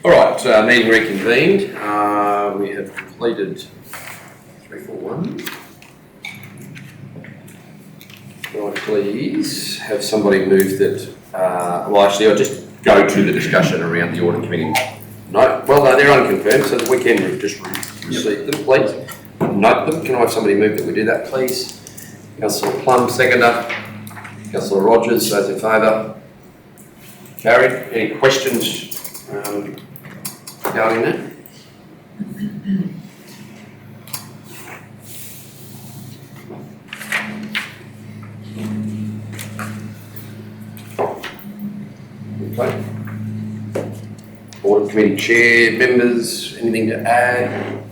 All right, meeting reconvened. We have completed 341. Can I please have somebody move that? Well, actually, I'll just go to the discussion around the audit committee. No, well, no, they're unconfirmed, so we can just receive them, please. Note them. Can I have somebody move that we do that, please? Councillor Plum, seconder. Councillor Rogers, those in favour? Carried. Any questions regarding that? Okay. Audit committee chair, members, anything to add?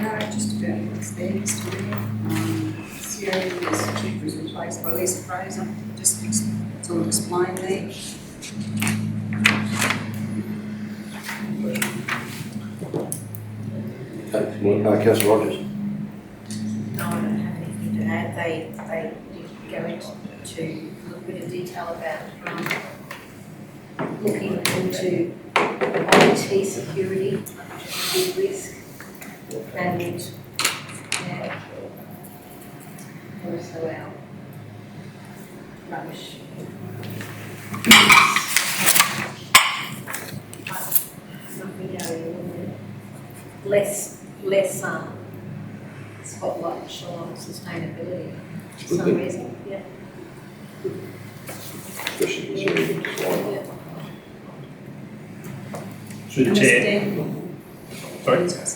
No, just about what's there, Mr. Mayor. CO's chief was replaced by Lisa Fraser. Just it's all explained there. Councillor Rogers. No, I don't have anything to add. They did go into a little bit of detail about looking into IT security, which is a big risk, and yeah, also our rubbish. Something going less spotlight shone on sustainability for some reason. Yeah. Questions? Yeah. Through the chair. Sorry? Sorry.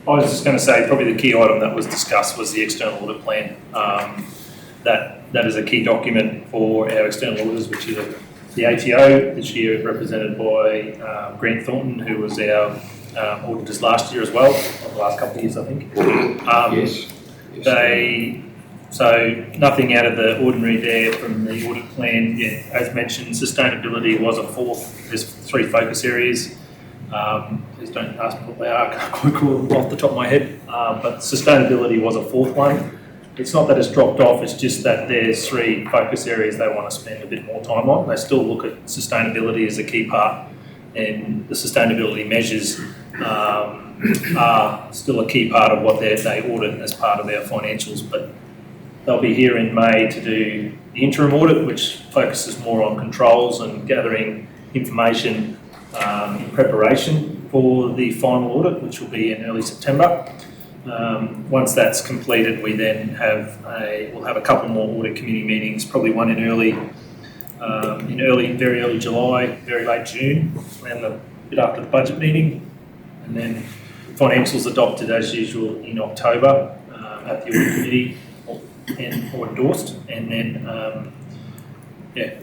I was just going to say probably the key item that was discussed was the external audit plan. That is a key document for our external auditors, which is the ATO, this year represented by Grant Thornton, who was our auditors last year as well, or the last couple of years I think. Yes. So nothing out of the ordinary there from the audit plan. Yeah, as mentioned, sustainability was a fourth. There's 3 focus areas. Please don't ask me what they are, I can't quite recall them off the top of my head. But sustainability was a 4th one. It's not that it's dropped off, it's just that there's 3 focus areas they want to spend a bit more time on. They still look at sustainability as a key part, and the sustainability measures are still a key part of what they audit as part of their financials. But they'll be here in May to do the interim audit, which focuses more on controls and gathering information in preparation for the final audit, which will be in early September. Once that's completed, we then we'll have a couple more audit committee meetings, probably one in very early July, very late June, and a bit after the budget meeting, and then financials adopted as usual in October at the audit committee or endorsed, and then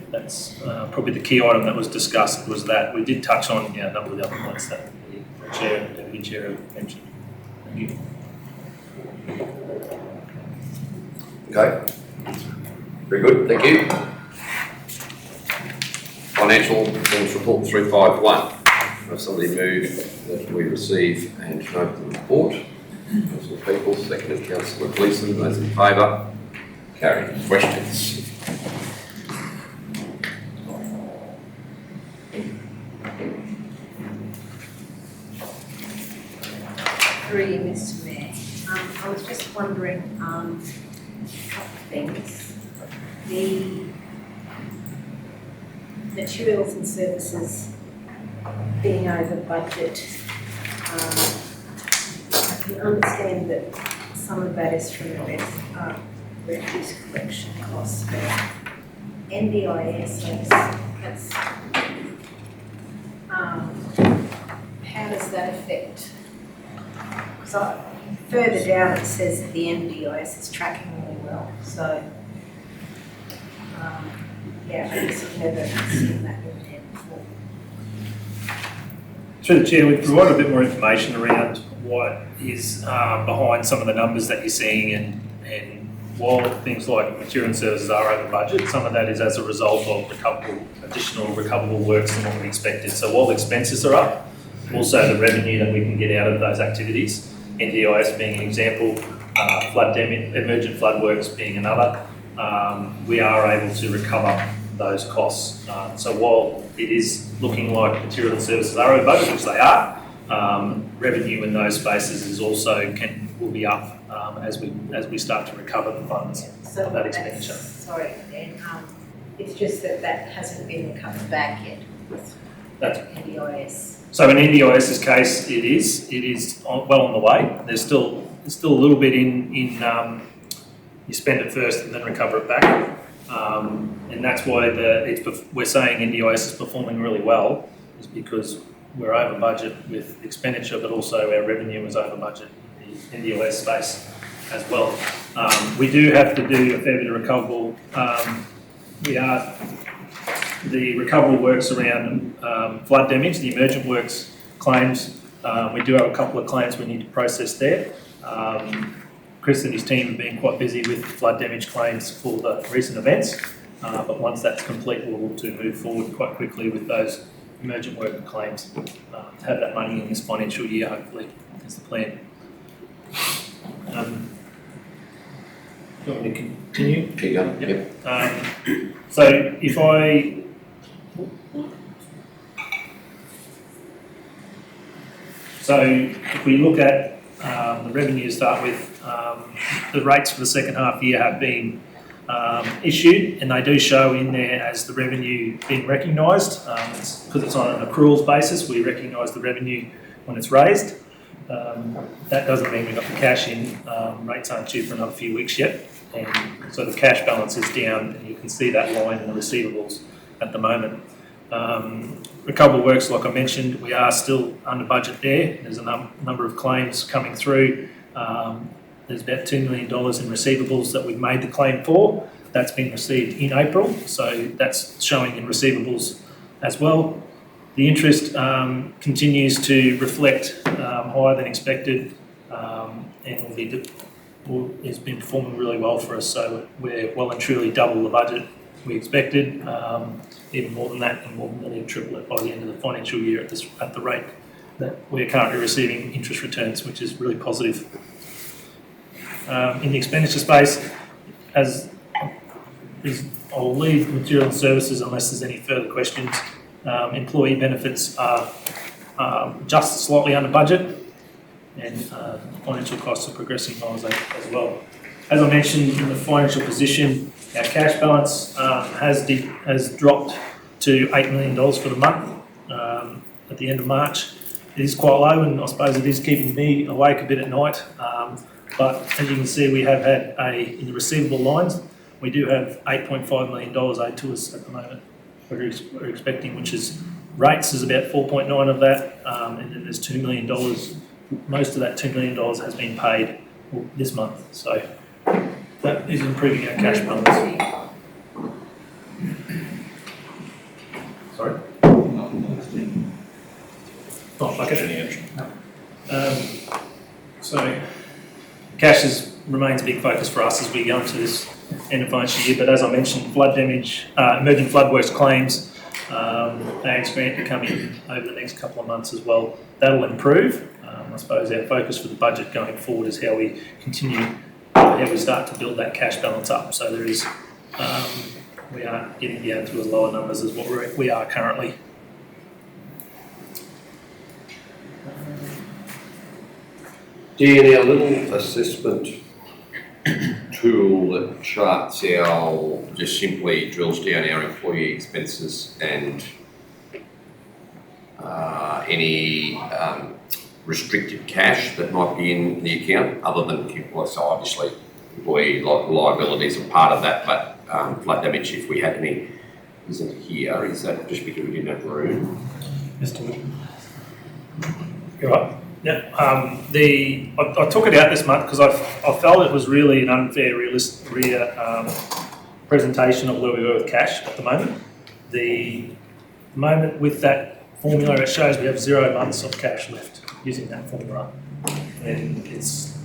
that's probably the key item that was discussed was that. We did touch on a number of the other points that the chair and deputy chair have mentioned. Thank you. Okay. Very good. Thank you. Financial performance report 351. Have somebody move that we receive and note the report. Councillor Peoples, seconded. Councillor Gleeson, those in favour? Carried. Questions? Through you, Mr. Mayor. I was just wondering a couple of things. The materials and services being over budget, I can understand that some of that is from the refuse collection costs, but NDIS, that's how does that affect? So further down it says that the NDIS is tracking really well. So I guess I've never seen that in there before. Through the chair, we've provided a bit more information around what is behind some of the numbers that you're seeing, and while things like material and services are over budget, some of that is as a result of additional recoverable works than what we expected. So while expenses are up, also the revenue that we can get out of those activities, NDIS being an example, emergent flood works being another, we are able to recover those costs. So while it is looking like material and services are over budget, which they are, revenue in those spaces is also will be up as we start to recover the funds So of that that's- expenditure. Sorry, and it's just that hasn't been recovered back yet with That's- NDIS. So in NDIS's case, it is well on the way. There's still a little bit in you spend it first and then recover it back, and that's why we're saying NDIS is performing really well, is because we're over budget with expenditure, but also our revenue is over budget in the NDIS space as well. We do have to do a fair bit of recoverable. The recoverable works around flood damage, the emergent works claims. We do have a couple of claims we need to process there. Chris and his team have been quite busy with flood damage claims for the recent events, but once that's complete, we'll look to move forward quite quickly with those emergent work claims. To have that money in this financial year, hopefully, is the plan. Do you want me to continue? Keep going. Yep. So if we look at the revenue to start with, the rates for the second half year have been issued, and they do show in there as the revenue being recognised. Because it's on an accruals basis, we recognise the revenue when it's raised. That doesn't mean we've got the cash in. Rates aren't due for another few weeks yet, and so the cash balance is down, and you can see that line in the receivables at the moment. Recoverable works, like I mentioned, we are still under budget there. There's a number of claims coming through. There's about $2 million in receivables that we've made the claim for. That's been received in April, so that's showing in receivables as well. The interest continues to reflect higher than expected, and has been performing really well for us. So we're well and truly double the budget we expected, even more than that, and more than nearly triple it by the end of the financial year at the rate that we're currently receiving interest returns, which is really positive. In the expenditure space, I'll leave material and services unless there's any further questions. Employee benefits are just slightly under budget, and financial costs are progressing well as well. As I mentioned, in the financial position, our cash balance has dropped to $8 million for the month at the end of March. It is quite low, and I suppose it is keeping me awake a bit at night. But as you can see, we have had in the receivable lines, we do have $8.5 million owed to us at the moment. We're expecting, which is rates is about 4.9 of that, and then there's $2 million. Most of that $2 million has been paid this month, so that is improving our cash balance. Sorry? Not like it. So cash remains a big focus for us as we go into this end of financial year, but as I mentioned, flood damage, emerging flood works claims, AX grant to come in over the next couple of months as well. That'll improve. I suppose our focus for the budget going forward is how we start to build that cash balance up. So there is, we are getting down to as lower numbers as what we are currently. Dan, our little assessment tool that charts just simply drills down our employee expenses and any restricted cash that might be in the account, other than, so obviously employee liabilities are part of that, but flood damage, if we had any, isn't here. Is that just because we didn't have room? You're right. Yeah. I took it out this month because I felt it was really an unfair, presentation of where we were with cash at the moment. The moment with that formula, it shows we have 0 months of cash left using that formula, and it's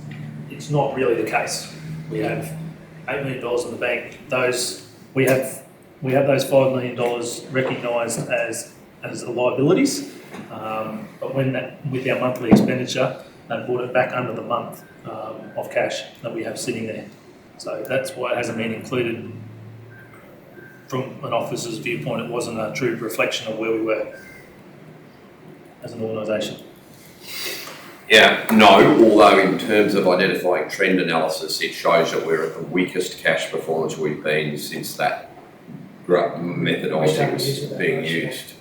not really the case. We have $8 million in the bank. We have those $5 million recognised as the liabilities. But with our monthly expenditure, that brought it back under the month of cash that we have sitting there. So that's why it hasn't been included. From an officer's viewpoint, it wasn't a true reflection of where we were as an organisation. Yeah, no, although in terms of identifying trend analysis, it shows that we're at the weakest cash performance we've been since that methodology was being used.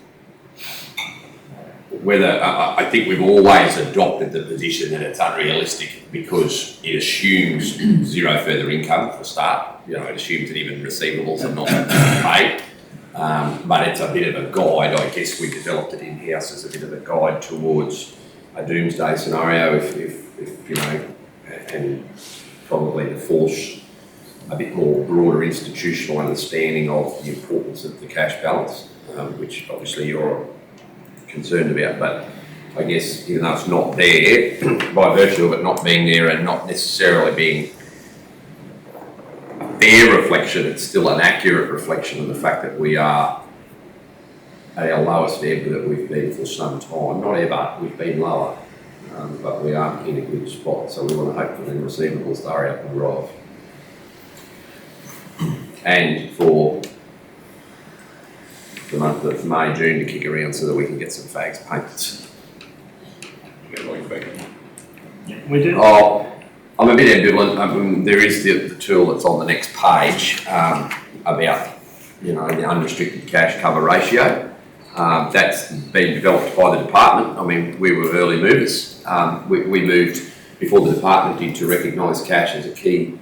Whether, I think we've always adopted the position that it's unrealistic because it assumes zero further income for a start. You know, it assumes that even receivables are not paid. But it's a bit of a guide. I guess we developed it in-house as a bit of a guide towards a doomsday scenario if you know, and probably to force a bit more broader institutional understanding of the importance of the cash balance, which obviously you're concerned about. But I guess even though it's not there, by virtue of it not being there and not necessarily being a fair reflection, it's still an accurate reflection of the fact that we are at our lowest ebb that we've been for some time. Not ever, we've been lower, but we aren't in a good spot. So we want to hope that the receivables are out and rise. And for the month of May, June to kick around so that we can get some fags payments. Yeah, we do. Oh, I'm a bit ambivalent. There is the tool that's on the next page about, you know, the unrestricted cash cover ratio. That's been developed by the department. I mean, we were early movers. We moved before the department did to recognise cash as a key.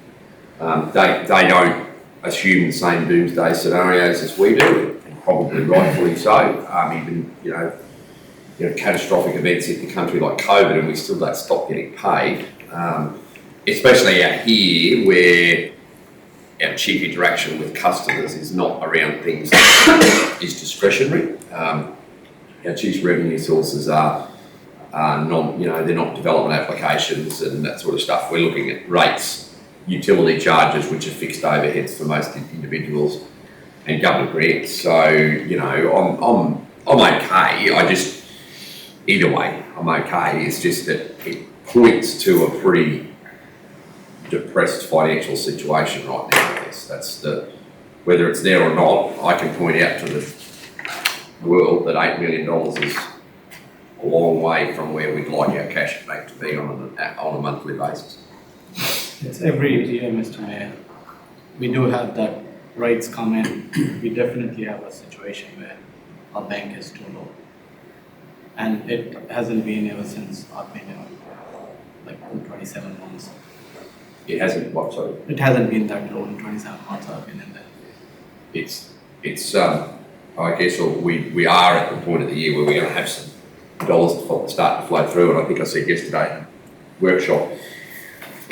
They don't assume the same doomsday scenarios as we do, and probably rightfully so. Even, you know, catastrophic events hit the country like COVID and we still don't stop getting paid. Especially out here where our chief interaction with customers is not around things that is discretionary. Our chief revenue sources are non, you know, they're not development applications and that sort of stuff. We're looking at rates, utility charges, which are fixed overheads for most individuals, and government grants. So, you know, I'm okay. I just, either way, I'm okay. It's just that it points to a pretty depressed financial situation right now. I guess that's the, whether it's there or not, I can point out to the world that $8 million is a long way from where we'd like our cash bank to be on a monthly basis. It's every year, Mr. Mayor. We do have that rates come in. We definitely have a situation where our bank is too low. And it hasn't been ever since I've been here, like 27 months. It hasn't, what, sorry? It hasn't been that low in 27 months I've been in there. It's I guess we are at the point of the year where we're going to have some dollars start to flow through, and I think I said yesterday in the workshop,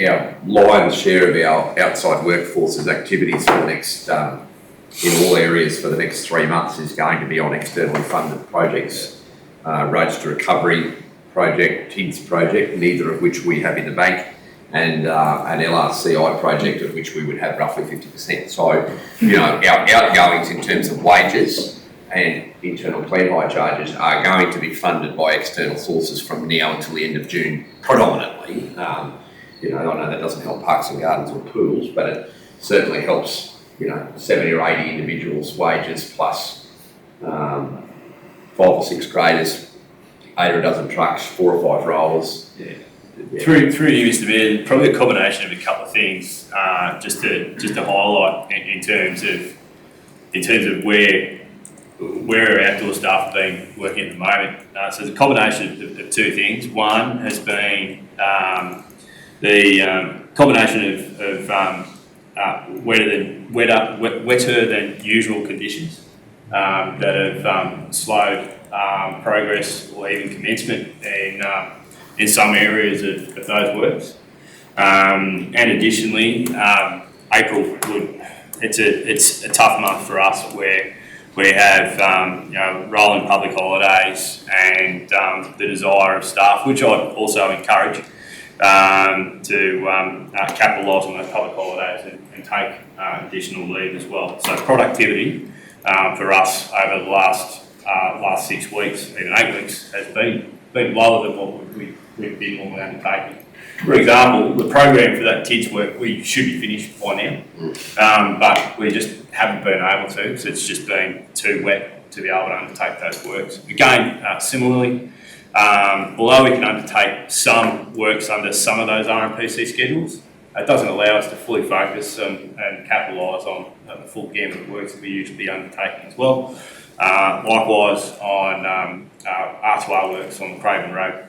our lion's share of our outside workforce's activities for the next, in all areas for the next 3 months is going to be on externally funded projects. Roads to Recovery project, TIDS project, neither of which we have in the bank, and an LRCI project of which we would have roughly 50%. So, you know, our outgoings in terms of wages and internal clean hire charges are going to be funded by external sources from now until the end of June, predominantly. You know, I know that doesn't help parks and gardens or pools, but it certainly helps, you know, 70 or 80 individuals' wages plus 5 or 6 graders, 8 or a dozen trucks, 4 or 5 rollers. Yeah. Through you, Mr. Mayor, probably a combination of a couple of things, just to highlight in terms of where our outdoor staff have been working at the moment. So the combination of 2 things. One has been the combination of wetter than usual conditions that have slowed progress or even commencement in some areas of those works. And additionally, April it's a tough month for us where we have you know, rolling public holidays and the desire of staff, which I'd also encourage to capitalise on those public holidays and take additional leave as well. So productivity for us over the last 6 weeks, even 8 weeks, has been lower than what we've been normally undertaking. For example, the program for that TIDS work, we should be finished by now, but we just haven't been able to, because it's just been too wet to be able to undertake those works. Again, similarly, although we can undertake some works under some of those RMPC schedules, it doesn't allow us to fully focus and capitalise on the full gamut of works that we usually be undertaking as well. Likewise on R2R works on Craven Road,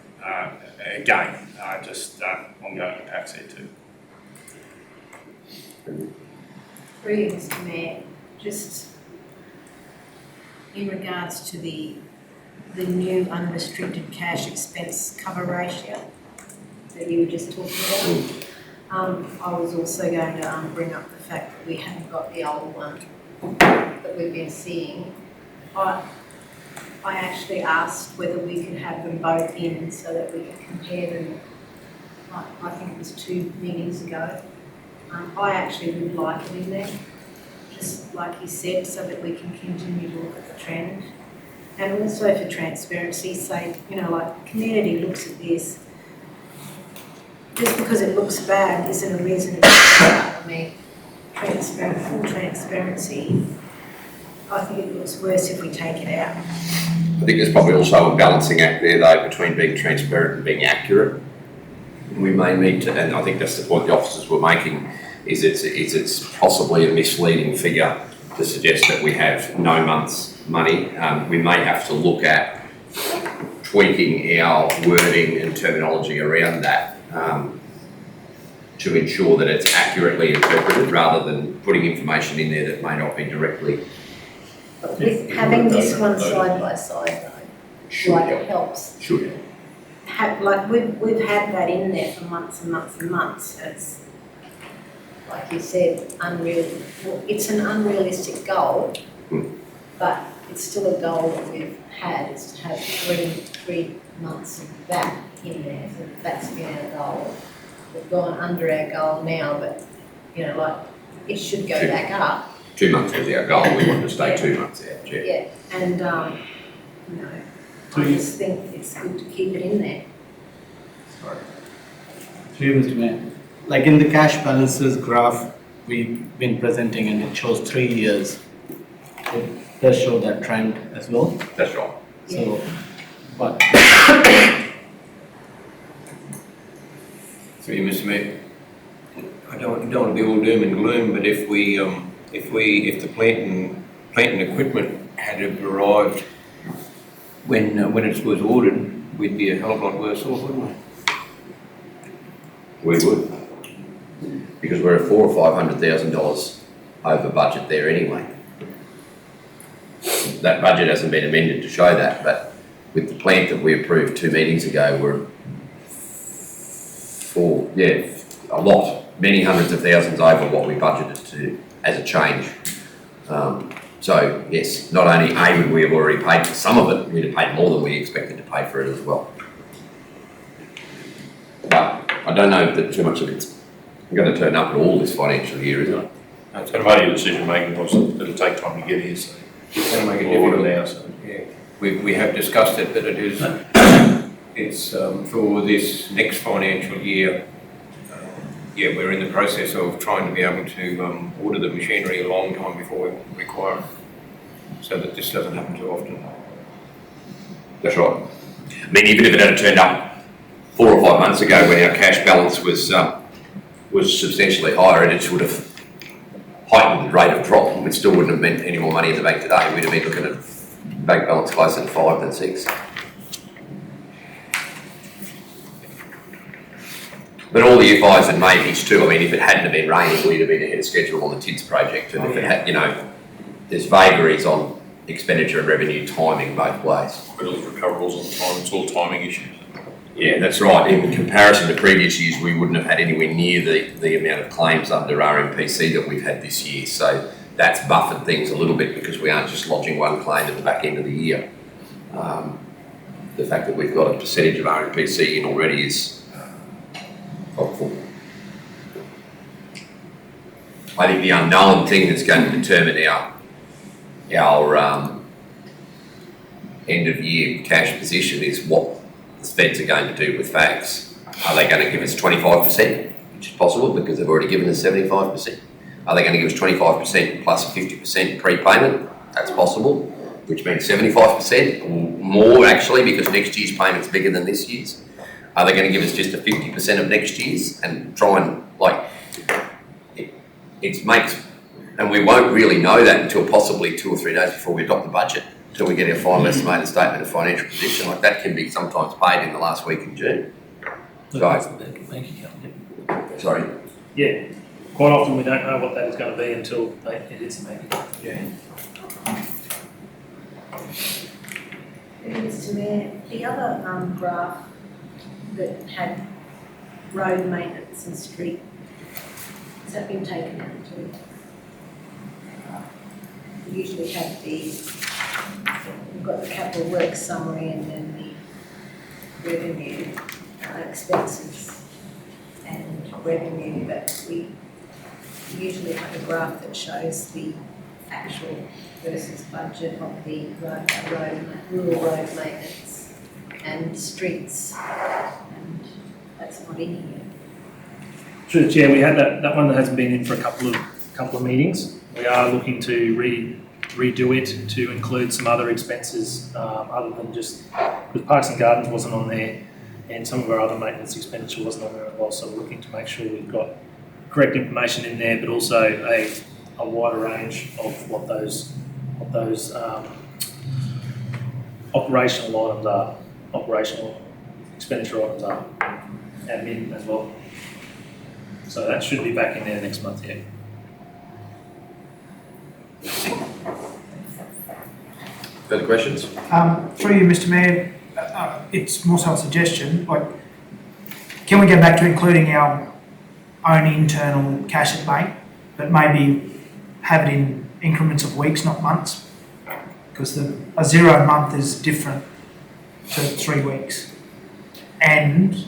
again, just ongoing impacts here too. Through you, Mr. Mayor, just in regards to the new unrestricted cash expense cover ratio that you were just talking about, I was also going to bring up the fact that we haven't got the old one that we've been seeing. I actually asked whether we could have them both in so that we could compare them. I think it was 2 meetings ago. I actually would like it in there, just like you said, so that we can continue to look at the trend. And also for transparency, say, like, community looks at this. Just because it looks bad isn't a reason to I mean, full transparency, I think it looks worse if we take it out. I think there's probably also a balancing act there though between being transparent and being accurate. We may need to, and I think that's the point the officers were making, is it's possibly a misleading figure to suggest that we have no month's money. We may have to look at tweaking our wording and terminology around that to ensure that it's accurately interpreted rather than putting information in there that may not be directly. But with having this one side by side though, like it helps. Should. Like we've had that in there for months and months and months. It's, like you said, it's an unrealistic goal, but it's still a goal that we've had, is to have three months of that in there. So that's been our goal. We've gone under our goal now, but like it should go back up. 2 months was our goal. We want to stay 2 months out. Yeah, and I just think it's good to keep it in there. Through you, Mr. Mayor. Like in the cash balances graph we've been presenting, and it shows 3 years. It does show that trend as well. That's right. So, but Through you, Mr. Mayor. I don't want to be all doom and gloom, but if the plant and equipment had have arrived when it was ordered, we'd be a hell of a lot worse off, wouldn't we? We would, because we're $400,000 or $500,000 over budget there anyway. That budget hasn't been amended to show that, but with the plant that we approved 2 meetings ago, we're a lot, many hundreds of thousands over what we budgeted to as a change. So yes, not only would we have already paid for some of it, we'd have paid more than we expected to pay for it as well. But I don't know that too much of it's going to turn up at all this financial year, is it? It's going to make a decision making process. It'll take time to get here, so It's going to make a order difference. now. So. Yeah, we have discussed it, that it is, it's for this next financial year. We're in the process of trying to be able to order the machinery a long time before we require it, so that this doesn't happen too often. That's right. I mean, even if it had turned up 4 or 5 months ago when our cash balance was substantially higher, and it would have heightened the rate of drop, and it still wouldn't have meant any more money in the bank today. We'd have been looking at bank balance closer to 5 than 6. But all the ifs and maybes too. I mean, if it hadn't have been raining, we'd have been ahead of schedule on the TIDS project. And if it had, there's vagaries on expenditure and revenue timing both ways. But all the recoverables on time, it's all timing issues. Yeah, that's right. In comparison to previous years, we wouldn't have had anywhere near the amount of claims under RMPC that we've had this year. So that's buffered things a little bit because we aren't just lodging one claim at the back end of the year. The fact that we've got a percentage of RMPC in already is helpful. I think the unknown thing that's going to determine our end of year cash position is what the feds are going to do with FACS. Are they going to give us 25%, which is possible because they've already given us 75%? Are they going to give us 25% plus a 50% prepayment? That's possible, which means 75% or more actually, because next year's payment's bigger than this year's. Are they going to give us just a 50% of next year's and try and it makes, and we won't really know that until possibly 2 or 3 days before we adopt the budget, until we get our final estimated statement of financial position. Like that can be sometimes paid in the last week in June. So, Bank account, yeah. sorry. Yeah, quite often we don't know what that is going to be until it hits the bank account. Yeah. Mr. Mayor, the other graph that had road maintenance and street, has that been taken out too? We usually have we've got the capital works summary and then the revenue, expenses and revenue, but we usually have a graph that shows the actual versus budget of the rural road maintenance and streets, and that's not in here. Through the chair, we had that one that hasn't been in for a couple of meetings. We are looking to redo it to include some other expenses other than just, because Parks and Gardens wasn't on there and some of our other maintenance expenditure wasn't on there as well, so we're looking to make sure we've got correct information in there, but also a wider range of what those operational items are, operational expenditure items are, admin as well. So that should be back in there next month, yeah. Further questions? Through you, Mr. Mayor, it's more so a suggestion, can we go back to including our own internal cash at bank, but maybe have it in increments of weeks, not months? Because a 0 month is different to 3 weeks. And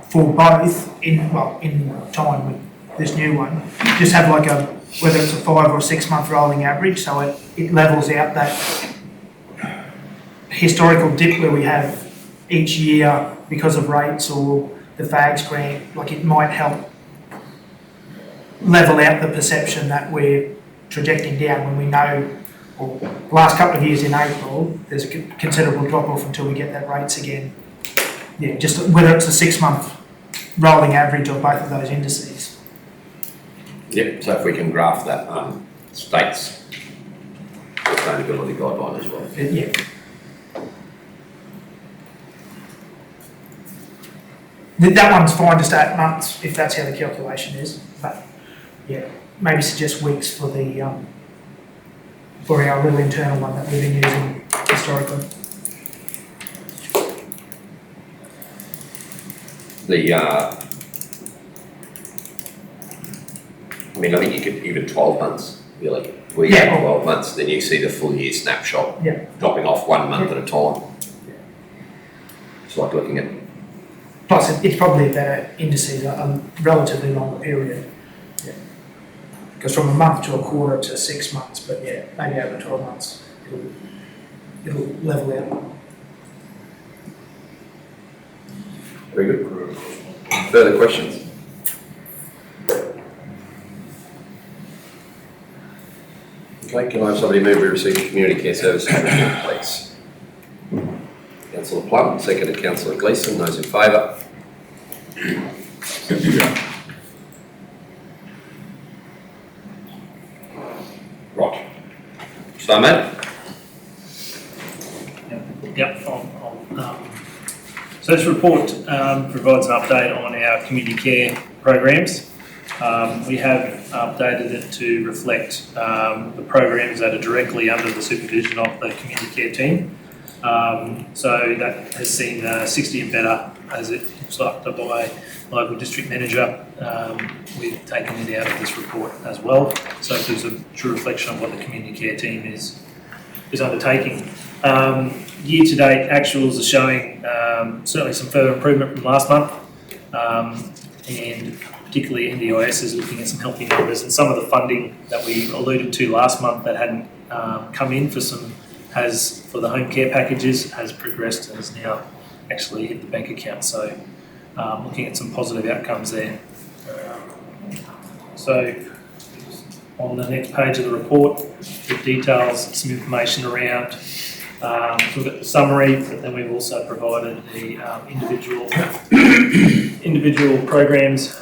for both, in time with this new one, just have whether it's a 5 or 6 month rolling average, so it levels out that historical dip where we have each year because of rates or the FAGS grant. It might help level out the perception that we're trajecting down when we know, or the last couple of years in April, there's a considerable drop off until we get that rates again. Yeah, just whether it's a 6 month rolling average of both of those indices. Yep, so if we can graph that state's sustainability guideline as well. Yeah. That one's fine to start months if that's how the calculation is, but yeah, maybe suggest weeks for the for our little internal one that we've been using historically. I think you could even 12 months, really. 12 months, then you see the full year snapshot dropping off 1 month at a time. It's like looking at. Plus, it's probably a better indices a relatively longer period. Yeah. Because from a month to a quarter to 6 months, but yeah, maybe over 12 months, it'll level out. Very good. Further questions? Okay, can I have somebody move we receive the community care services report, please? Councillor Plum, seconded Councillor Gleeson. Those in favour? Right. So, mate? Yep. So this report provides an update on our community care programs. We have updated it to reflect the programs that are directly under the supervision of the community care team. So that has seen 60 and better as it selected by local district manager. We've taken it out of this report as well. So it gives a true reflection of what the community care team is undertaking. Year to date actuals are showing certainly some further improvement from last month, and particularly NDIS is looking at some healthy numbers, and some of the funding that we alluded to last month that hadn't come in for the home care packages has progressed and has now actually hit the bank account. So looking at some positive outcomes there. So on the next page of the report, it details some information around we've got the summary, but then we've also provided the individual programs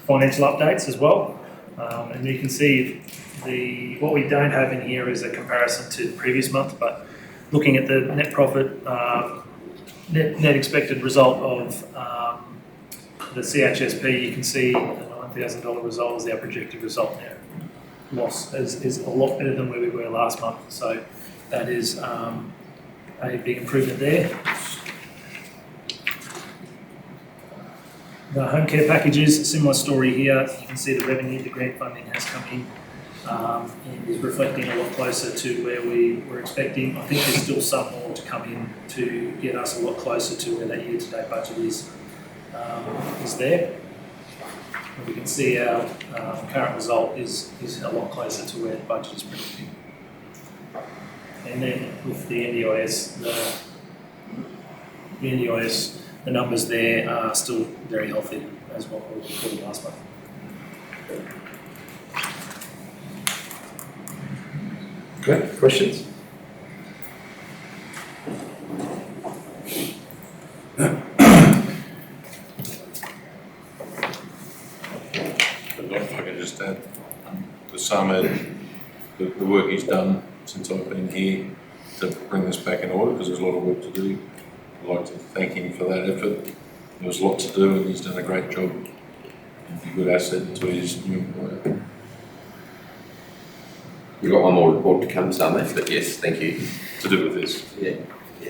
financial updates as well. And you can see what we don't have in here is a comparison to the previous month, but looking at the net profit, net expected result of the CHSP, you can see the $9,000 result is our projected result now. Loss is a lot better than where we were last month, so that is a big improvement there. The home care packages, similar story here. You can see the revenue, the grant funding has come in and is reflecting a lot closer to where we were expecting. I think there's still some more to come in to get us a lot closer to where that year-to-date budget is there. And we can see our current result is a lot closer to where the budget is predicting. And then with the NDIS, the numbers there are still very healthy as what we reported last month. Okay, questions? If I can just add, to Samed, the work he's done since I've been here to bring this back in order, because there's a lot of work to do. I'd like to thank him for that effort. There was a lot to do and he's done a great job. He'd be a good asset to his new employer. We've got one more report to come, Samed, but yes, thank you. To do with this. Yeah,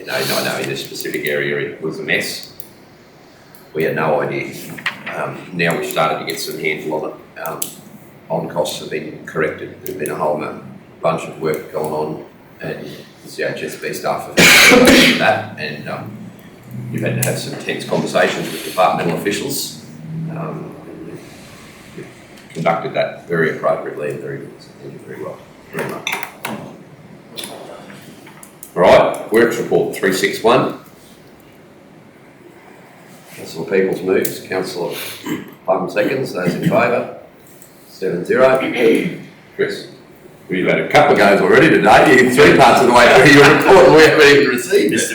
no, in this specific area it was a mess. We had no idea. Now we've started to get some handful of it. On costs have been corrected. There's been a whole bunch of work going on, and the CHSB staff have had to do that, and you've had to have some tense conversations with departmental officials. You've conducted that very appropriately and very well. Very much. All right, works report 361. Councillor Peoples moves, Councillor Plum seconds, those in favour, 7-0. Chris, we've had a couple of goes already today, you're 3 parts of the way through your report and we haven't even received it. Just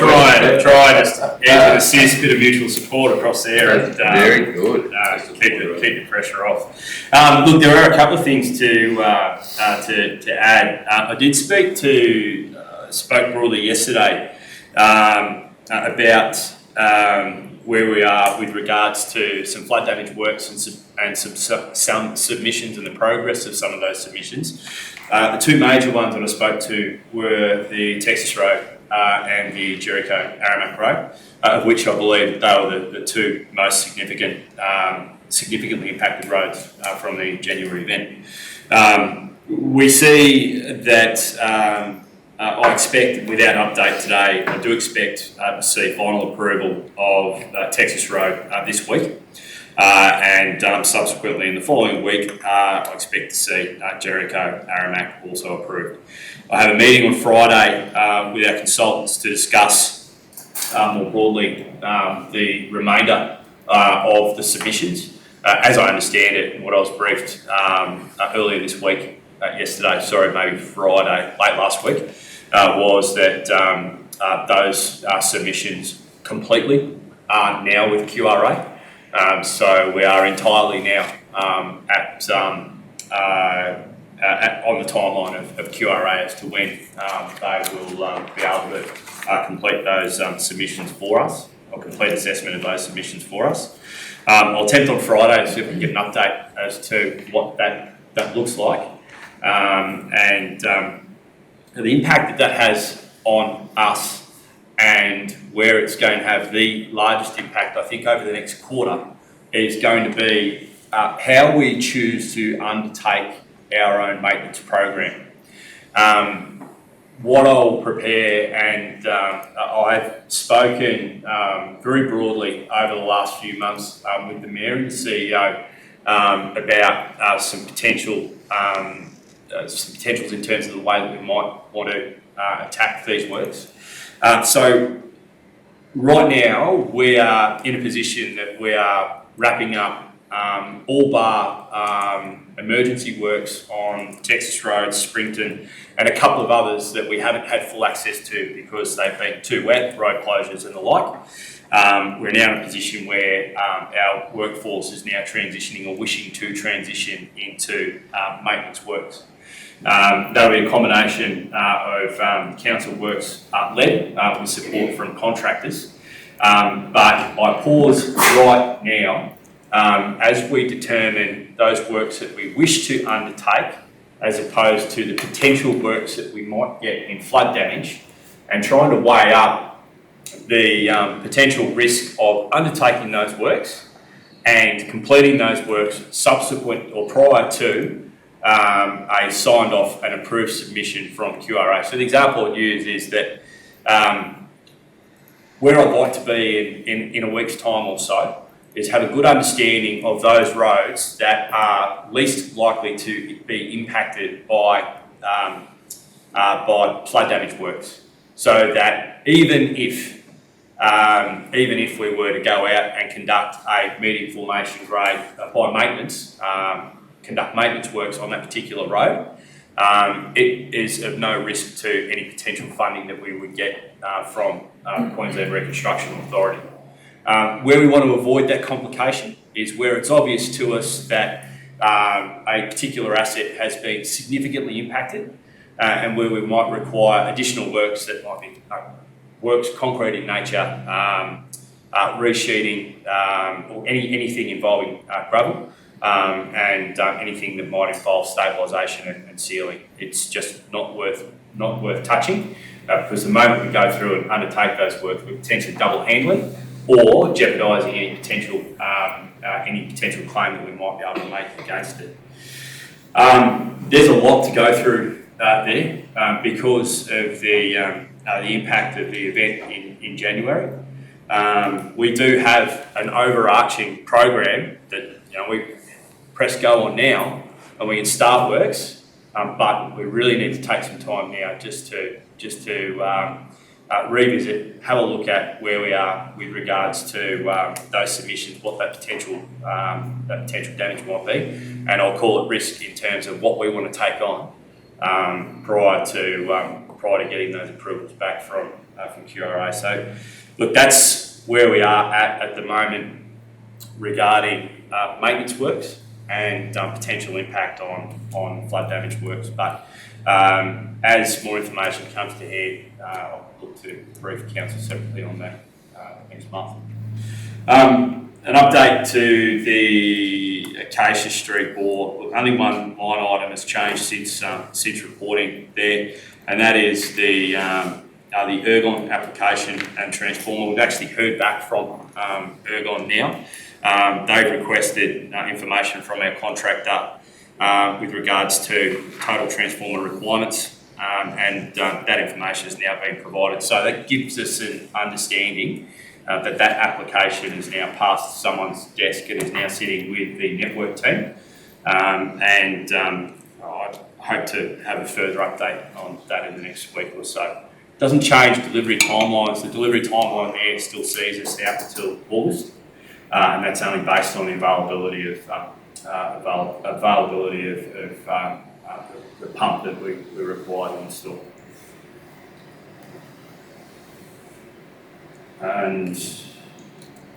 about to try and assist, bit of mutual support across there and very good. Keep the pressure off. Look, there are a couple of things to add. I did spoke broadly yesterday about where we are with regards to some flood damage works and some submissions and the progress of some of those submissions. The two major ones that I spoke to were the Texas Road and the Jericho Aramac Road, of which I believe they were the two most significantly impacted roads from the January event. We see that I expect, without an update today, I do expect to see final approval of Texas Road this week. And subsequently in the following week, I expect to see Jericho Aramac also approved. I have a meeting on Friday with our consultants to discuss more broadly the remainder of the submissions. As I understand it, and what I was briefed earlier this week, maybe Friday, late last week, was that those submissions completely are now with QRA. So we are entirely now on the timeline of QRA as to when they will be able to complete those submissions for us, or complete assessment of those submissions for us. I'll attempt on Friday to see if we can get an update as to what that looks like, and the impact that has on us, and where it's going to have the largest impact, I think, over the next quarter, is going to be how we choose to undertake our own maintenance program. What I'll prepare, and I've spoken very broadly over the last few months with the Mayor and the CEO about some potentials in terms of the way that we might want to attack these works. So right now, we are in a position that we are wrapping up all bar emergency works on Texas Road, Springton, and a couple of others that we haven't had full access to because they've been too wet, road closures and the like. We're now in a position where our workforce is now transitioning or wishing to transition into maintenance works. That'll be a combination of council works led with support from contractors. But I pause right now as we determine those works that we wish to undertake as opposed to the potential works that we might get in flood damage, and trying to weigh up the potential risk of undertaking those works and completing those works subsequent or prior to a signed off and approved submission from QRA. So the example I'd use is that where I'd like to be in a week's time or so is have a good understanding of those roads that are least likely to be impacted by flood damage works. So that even if we were to go out and conduct a medium formation grade by maintenance, conduct maintenance works on that particular road, it is of no risk to any potential funding that we would get from Queensland Reconstruction Authority. Where we want to avoid that complication is where it's obvious to us that a particular asset has been significantly impacted and where we might require additional works that might be works concrete in nature, resheeting, or anything involving gravel, and anything that might involve stabilisation and sealing. It's just not worth touching because the moment we go through and undertake those works, we're potentially double handling or jeopardising any potential claim that we might be able to make against it. There's a lot to go through there because of the impact of the event in January. We do have an overarching program that we press go on now, and we can start works. But we really need to take some time now just to revisit, have a look at where we are with regards to those submissions, what that potential damage might be, and I'll call it risk in terms of what we want to take on prior to getting those approvals back from QRA. So, look, that's where we are at the moment regarding maintenance works and potential impact on flood damage works. But as more information comes to head, I'll look to brief council separately on that next month. An update to the Acacia Street bore. Look, only one line item has changed since reporting there, and that is the Ergon application and transformer. We've actually heard back from Ergon now. They've requested information from our contractor with regards to total transformer requirements, and that information has now been provided. So that gives us an understanding that application is now past someone's desk and is now sitting with the network team. And I hope to have a further update on that in the next week or so. Doesn't change delivery timelines. The delivery timeline there still sees us out until August, and that's only based on the availability of the pump that we require to install. And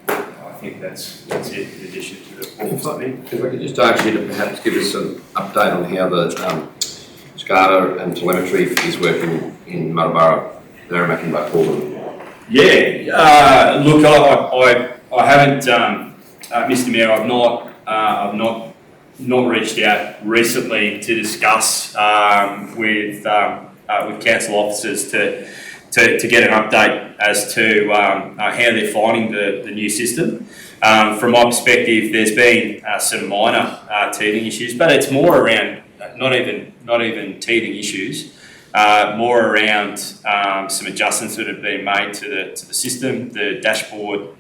I think that's it in addition to the If I could just ask you to perhaps give us an update on how the SCADA and telemetry is working in Murrabburra, Merrimack and Buckle. Yeah, look, I haven't, Mr. Mayor, I've not reached out recently to discuss with council officers to get an update as to how they're finding the new system. From my perspective, there's been some minor teething issues, but it's more around not even teething issues, more around some adjustments that have been made to the system. The dashboard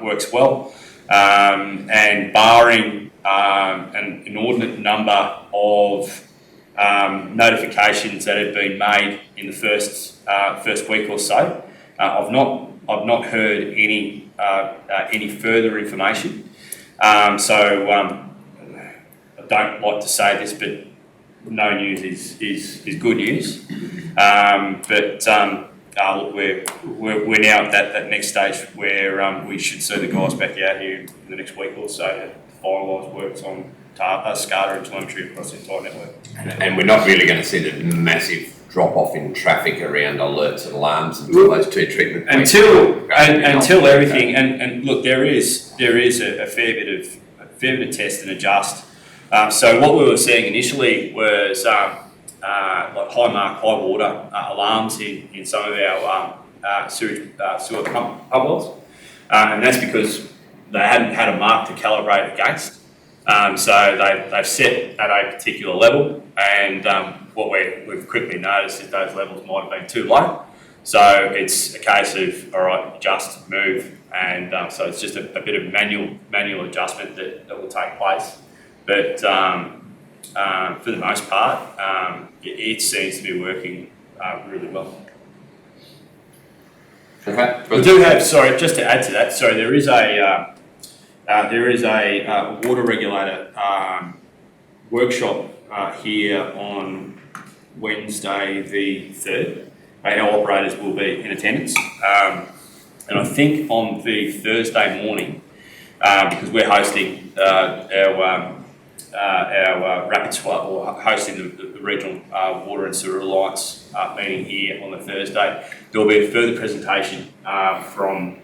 works well, and barring an inordinate number of notifications that have been made in the first week or so, I've not I've not heard any further information. I don't like to say this, but no news is good news. Look, we're now at that next stage where we should see the guys back out here in the next week or so to finalise works on SCADA and telemetry across the entire network. And we're not really going to see the massive drop-off in traffic around alerts and alarms until those two treatment points. Until everything, and look, there is a fair bit of test and adjust. So what we were seeing initially was like high mark, high water alarms in some of our sewer pump wells, and that's because they hadn't had a mark to calibrate against. So they've set at a particular level, and what we've quickly noticed is those levels might have been too low. So it's a case of, all right, adjust, move, and so it's just a bit of manual adjustment that will take place. But for the most part, it seems to be working really well. Okay. We do have, sorry, just to add to that, sorry, there is a water regulator workshop here on Wednesday the 3rd. Our operators will be in attendance. And I think on the Thursday morning, because we're hosting our rapid swap, or hosting the regional water and sewer alliance meeting here on the Thursday, there will be a further presentation from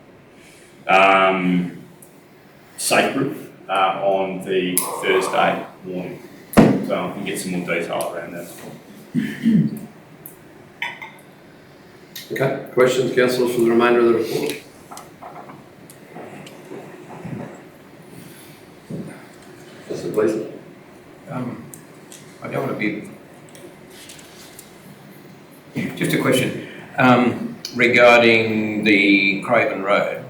Safe Group on the Thursday morning. So I can get some more detail around that. Okay, questions, councillors, for the remainder of the report? Councillor Gleeson. I don't want to be... Just a question. Regarding the Craven Road,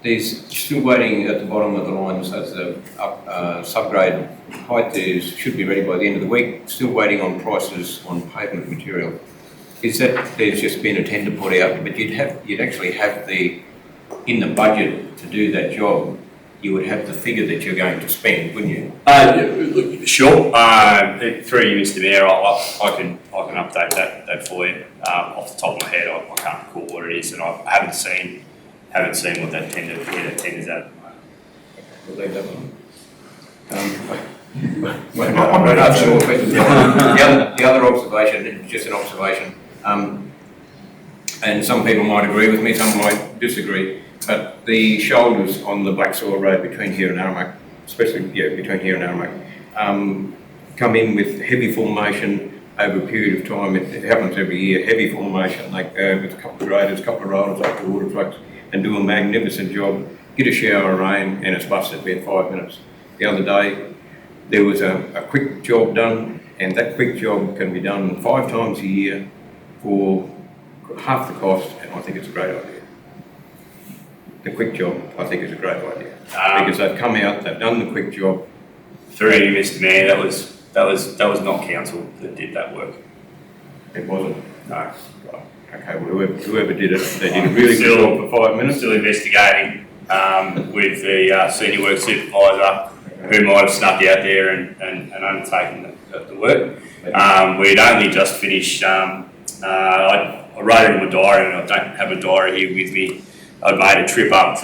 there's still waiting at the bottom of the lines as the subgrade height should be ready by the end of the week, still waiting on prices on pavement material. Is that there's just been a tender put out, but you'd actually have in the budget to do that job, you would have the figure that you're going to spend, wouldn't you? Sure. Through you, Mr. Mayor, I can update that for you. Off the top of my head, I can't recall what it is, and I haven't seen what that tender's at. We'll leave that one. I'm sure questions. The other observation, just an observation, and some people might agree with me, some might disagree, but the shoulders on the Black Soil Road between here and Aramac, especially between here and Aramac, come in with heavy formation over a period of time. It happens every year, heavy formation. They go with a couple of graders, a couple of rollers up the water trucks and do a magnificent job, get a shower of rain and it's busted within 5 minutes. The other day, there was a quick job done, and that quick job can be done 5 times a year for half the cost, and I think it's a great idea. The quick job, I think, is a great idea. Because they've come out, they've done the quick job. Through you, Mr. Mayor, that was not council that did that work. It wasn't? No. Right. Okay, well, whoever did it, they did a really good job for 5 minutes. Still investigating with the senior work supervisor who might have snuck out there and undertaken the work. We'd only just finished, I wrote it in my diary, and I don't have a diary here with me. I'd made a trip up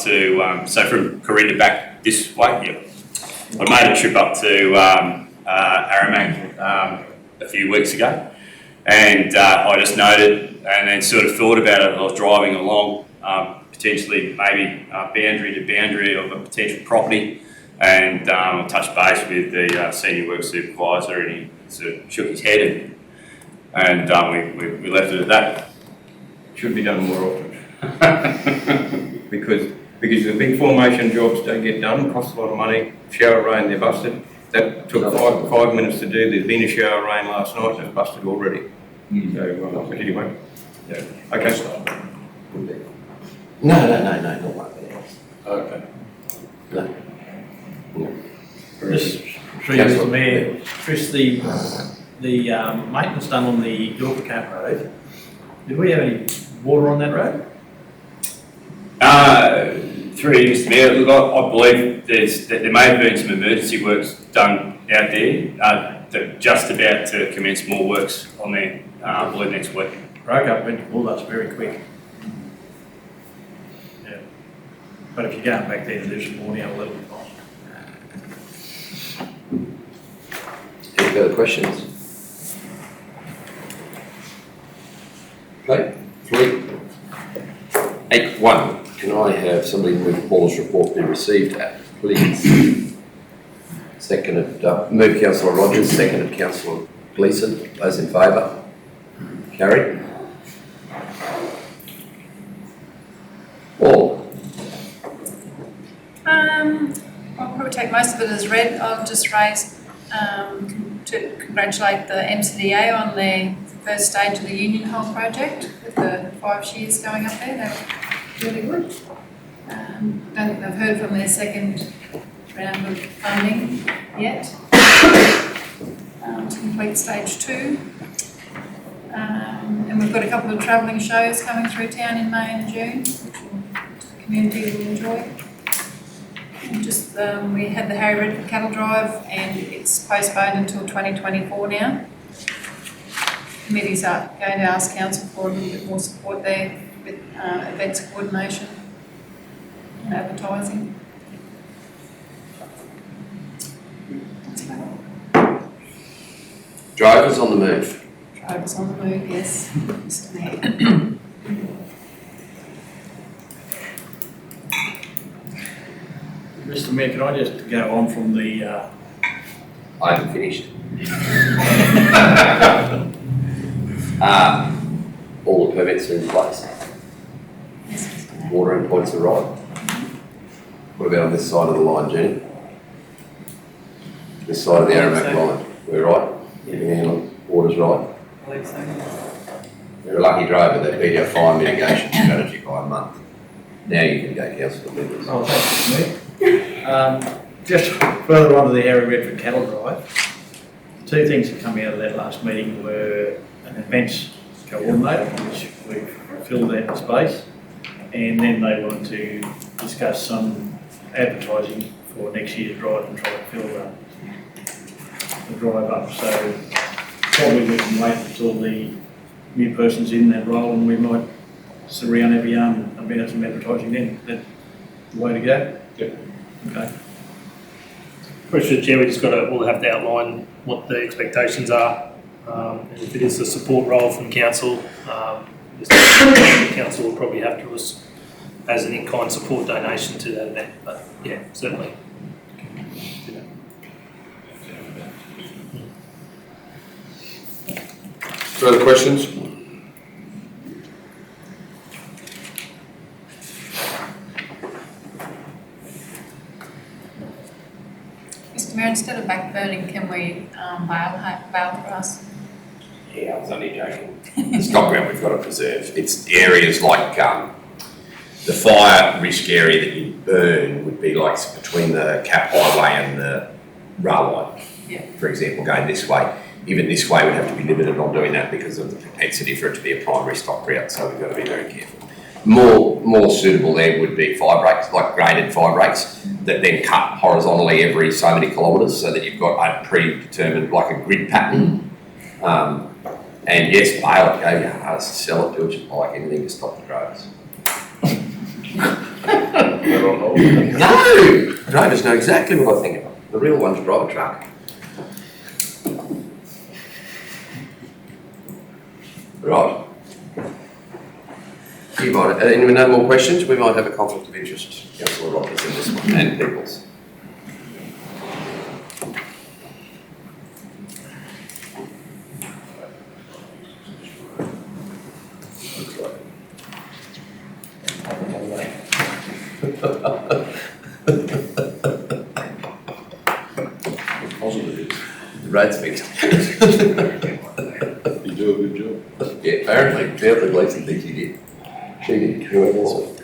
to, so from Corinda back this way, I made a trip up to Aramac a few weeks ago, and I just noted and then sort of thought about it. I was driving along, potentially maybe boundary to boundary of a potential property, and I touched base with the senior work supervisor, and he sort of shook his head, and we left it at that. Should be done more often. because the big formation jobs don't get done, cost a lot of money, shower rain, they're busted. That took 5 minutes to do. There's been a shower rain last night and it's busted already. So, anyway. Yeah. Okay. No, not like that. Okay. No. Chris, Mr. Mayor, Chris, the maintenance done on the York Camp Road, Did we have any water on that road? Through you, Mr Mayor, look, I believe there may have been some emergency works done out there. They're just about to commence more works on there, I believe next week. Broke up, went to Bulldogs very quick. Yeah. But if you're going back there to do some more now, a little bit more. Any further questions? Okay, 3.8.1. Can I have somebody move Paula's report be received, please? Seconded, move Councillor Rogers, seconded Councillor Gleeson. Those in favour? Carried. Paul? I'll probably take most of it as read. I'll just raise to congratulate the MCDA on their first stage of the Union Hall project with the 5 shears going up there. They were really good. Don't think they've heard from their second round of funding yet to complete stage 2. And we've got a couple of travelling shows coming through town in May and June, which the community will enjoy. And just we had the Harry Redford Cattle Drive, and it's postponed until 2024 now. Committees are going to ask council for a little bit more support there with events coordination and advertising. Drivers on the move. Drivers on the move, yes, Mr Mayor. Mr Mayor, can I just go on from the... I haven't finished. All the permits are in place. Yes, Mr Mayor. Watering points are right. What about on this side of the line, Jenny? This side of the Aramac line, we're right? Everything on water's right? I believe so. You're a lucky driver that beat our fire mitigation strategy by a month. Now you can go council members. Oh, thanks, Mr Mayor. Just further on to the Harry Redford Cattle Drive, 2 things that come out of that last meeting were an events coordinator, which we've filled that space, and then they want to discuss some advertising for next year's drive and try to fill the drive up. So probably we can wait until the new person's in that role, and we might sit around every yarn about some advertising then. Is that the way to go? Yep. Okay. Mr. Chair, we'll have to outline what the expectations are. And if it is a support role from council, the council will probably have to as an in-kind support donation to that event. But yeah, certainly. Further questions? Mr Mayor, instead of backburning, can we bail for us? Yeah, I was only joking. It's not ground we've got to preserve. It's areas like the fire risk area that you burn would be like between the Cap Highway and the rail line. Yeah. For example, going this way. Even this way would have to be limited on doing that because of the propensity for it to be a primary stock route, so we've got to be very careful. More suitable there would be fire breaks, like graded fire breaks that then cut horizontally every so many kilometres so that you've got a predetermined, like a grid pattern. And yes, bail it, go your hardest to sell it, do what you like, anything to stop the drivers. No! Drivers know exactly what I think about. The real ones drive a truck. Right. You might, anyone no more questions? We might have a conflict of interest, Councillor Roberts, in this one, and Peoples. Positive. The road's fixed. You do a good job. Yeah, apparently, Beatrice Gleeson thinks he did. She did, whoever else.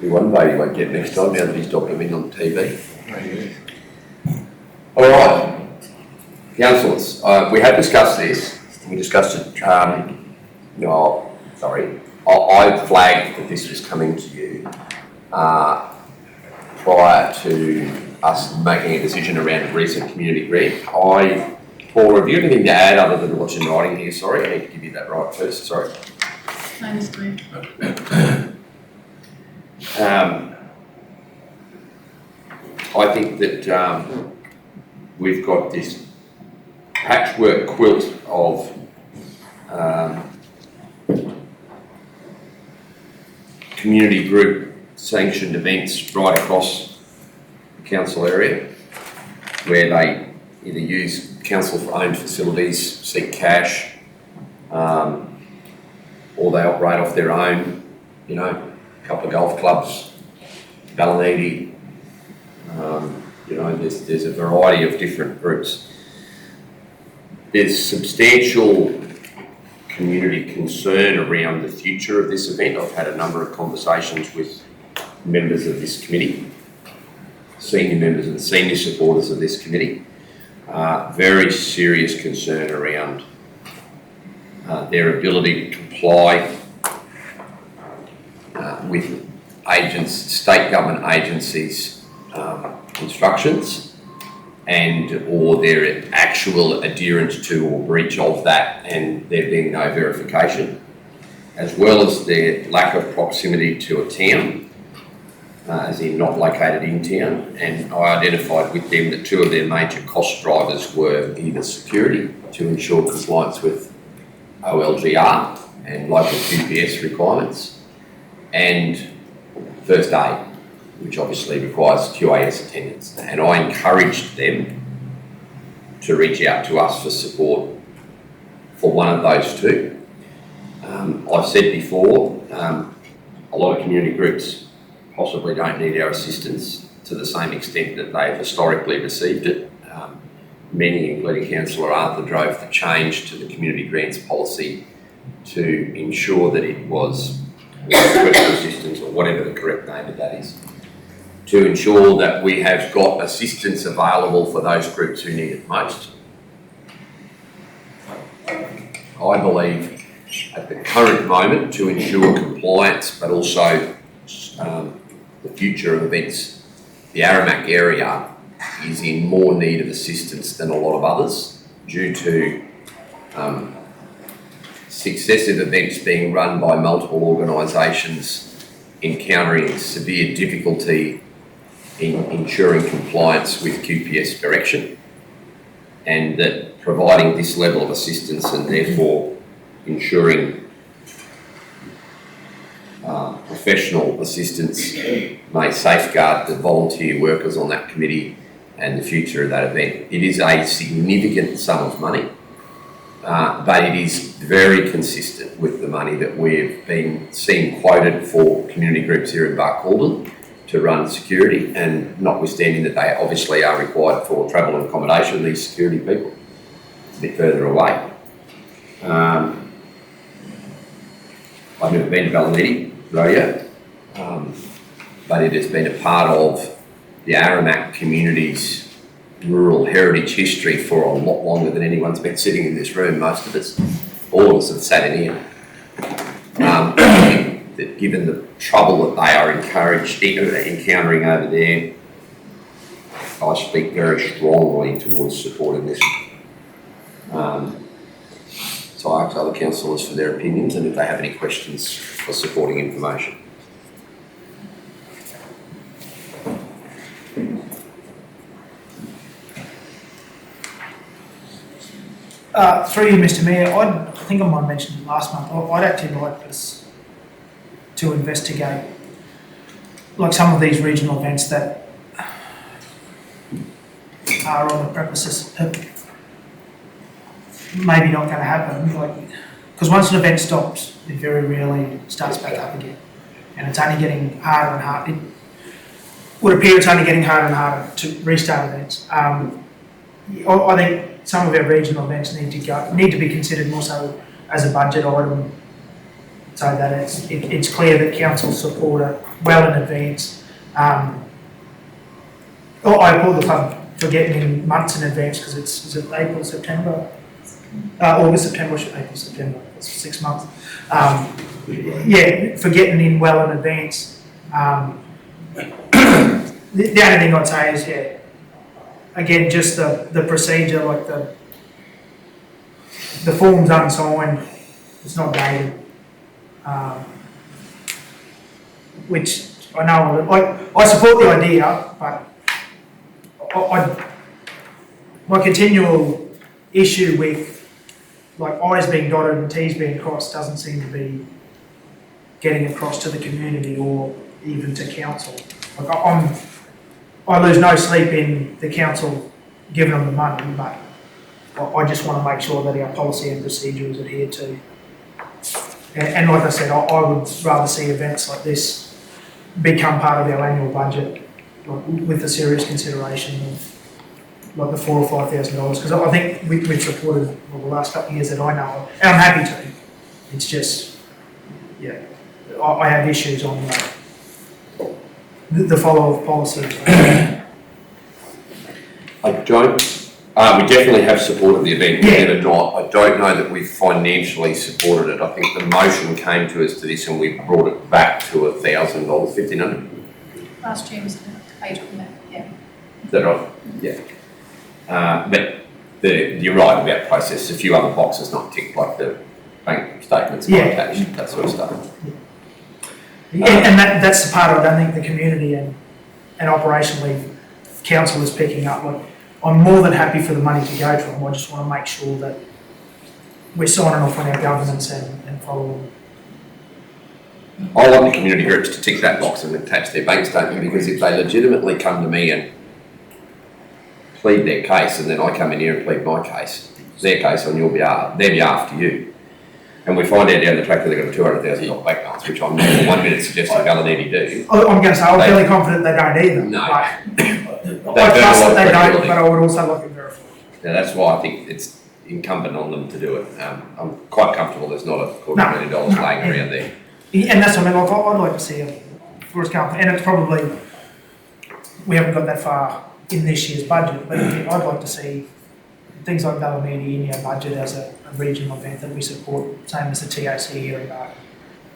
The one baby won't get next time now that he's documenting on TV. All right, councillors, we have discussed this. we discussed it, no, sorry, I flagged that this was coming to you prior to us making a decision around a recent community grant. Paul, have you anything to add other than what's in writing here? Sorry, I need to give you that right first, sorry. No, Mr. Mayor. I think that we've got this patchwork quilt of community group sanctioned events right across the council area, where they either use council for owned facilities, seek cash, or they operate off their own, you know, a couple of golf clubs, Ballanidi, you know, there's a variety of different groups. There's substantial community concern around the future of this event. I've had a number of conversations with members of this committee, senior members and senior supporters of this committee. Very serious concern around their ability to comply with state government agencies' instructions and or their actual adherence to or breach of that and there being no verification, as well as their lack of proximity to a town, as in not located in town. And I identified with them that two of their major cost drivers were either security to ensure compliance with OLGR and local QPS requirements, and first aid, which obviously requires QAS attendance. And I encouraged them to reach out to us for support for one of those two. I've said before, a lot of community groups possibly don't need our assistance to the same extent that they've historically received it. Many, including Councillor Arthur, drove the change to the community grants policy to ensure that it was request assistance, or whatever the correct name of that is, to ensure that we have got assistance available for those groups who need it most. I believe at the current moment, to ensure compliance but also the future of events, the Aramac area is in more need of assistance than a lot of others due to successive events being run by multiple organisations encountering severe difficulty in ensuring compliance with QPS direction, and that providing this level of assistance and therefore ensuring professional assistance may safeguard the volunteer workers on that committee and the future of that event. It is a significant sum of money, but it is very consistent with the money that we've been seeing quoted for community groups here in Barcaldine to run security, and notwithstanding that they obviously are required for travel and accommodation, these security people, it's a bit further away. I've never been to Ballanidi Rodeo, but it has been a part of the Aramac community's rural heritage history for a lot longer than anyone's been sitting in this room, most of us. All of us have sat in here. I think that given the trouble that they are encountering over there, I speak very strongly towards supporting this. So I ask other councillors for their opinions and if they have any questions for supporting information. Through you, Mr. Mayor, I think I might have mentioned it last month, I'd actually like us to investigate like some of these regional events that are on the premises maybe not going to happen, because once an event stops, it very rarely starts back up again, and it's only getting harder and harder. It would appear it's only getting harder and harder to restart events. I think some of our regional events need to be considered more so as a budget item, so that it's clear that council support it well in advance. I applaud the club for getting in months in advance, because it's April, September. August, September, April, September, that's 6 months. Yeah, for getting in well in advance. The only thing I'd say is, yeah, again, just the procedure, like the form's unsigned, it's not dated. Which I know, I support the idea, but my continual issue with like I's being dotted and T's being crossed doesn't seem to be getting across to the community or even to council. Like I lose no sleep in the council giving them the money, but I just want to make sure that our policy and procedure is adhered to. And like I said, I would rather see events like this become part of our annual budget, like with a serious consideration of like the $4,000 or $5,000, because I think we've supported the last couple of years that I know of, and I'm happy to. It's just, yeah, I have issues on the follow of policy. John, we definitely have supported the event, Yeah. believe it or not. I don't know that we financially supported it. I think the motion came to us to this and we brought it back to $1,000, $1,500. Last year was 8 on that, yeah. Is that right? Yeah. But you're right about process. A few other boxes not ticked, like the bank statements, Yeah. attached, that sort of stuff. And that's the part I don't think the community and operationally council is picking up. Like, I'm more than happy for the money to go to them. I just want to make sure that we're signing off on our governance and following. I want the community groups to tick that box and attach their bank statement, because if they legitimately come to me and plead their case, and then I come in here and plead my case, their case on your behalf, their behalf to you, and we find out down the track that they've got a $200,000 bank balance, which I'm not for 1 minute suggesting Gallinini do. I'm going to say I'm fairly confident they don't either. No. But I trust that they don't, but I would also like to verify. Now that's why I think it's incumbent on them to do it. I'm quite comfortable there's not $250,000 laying around there. And that's what I mean, like, I'd like to see it for its company, and it's probably, we haven't got that far in this year's budget, but I'd like to see things like Ballymena in our budget as a regional event that we support, same as the TAC here in Barton.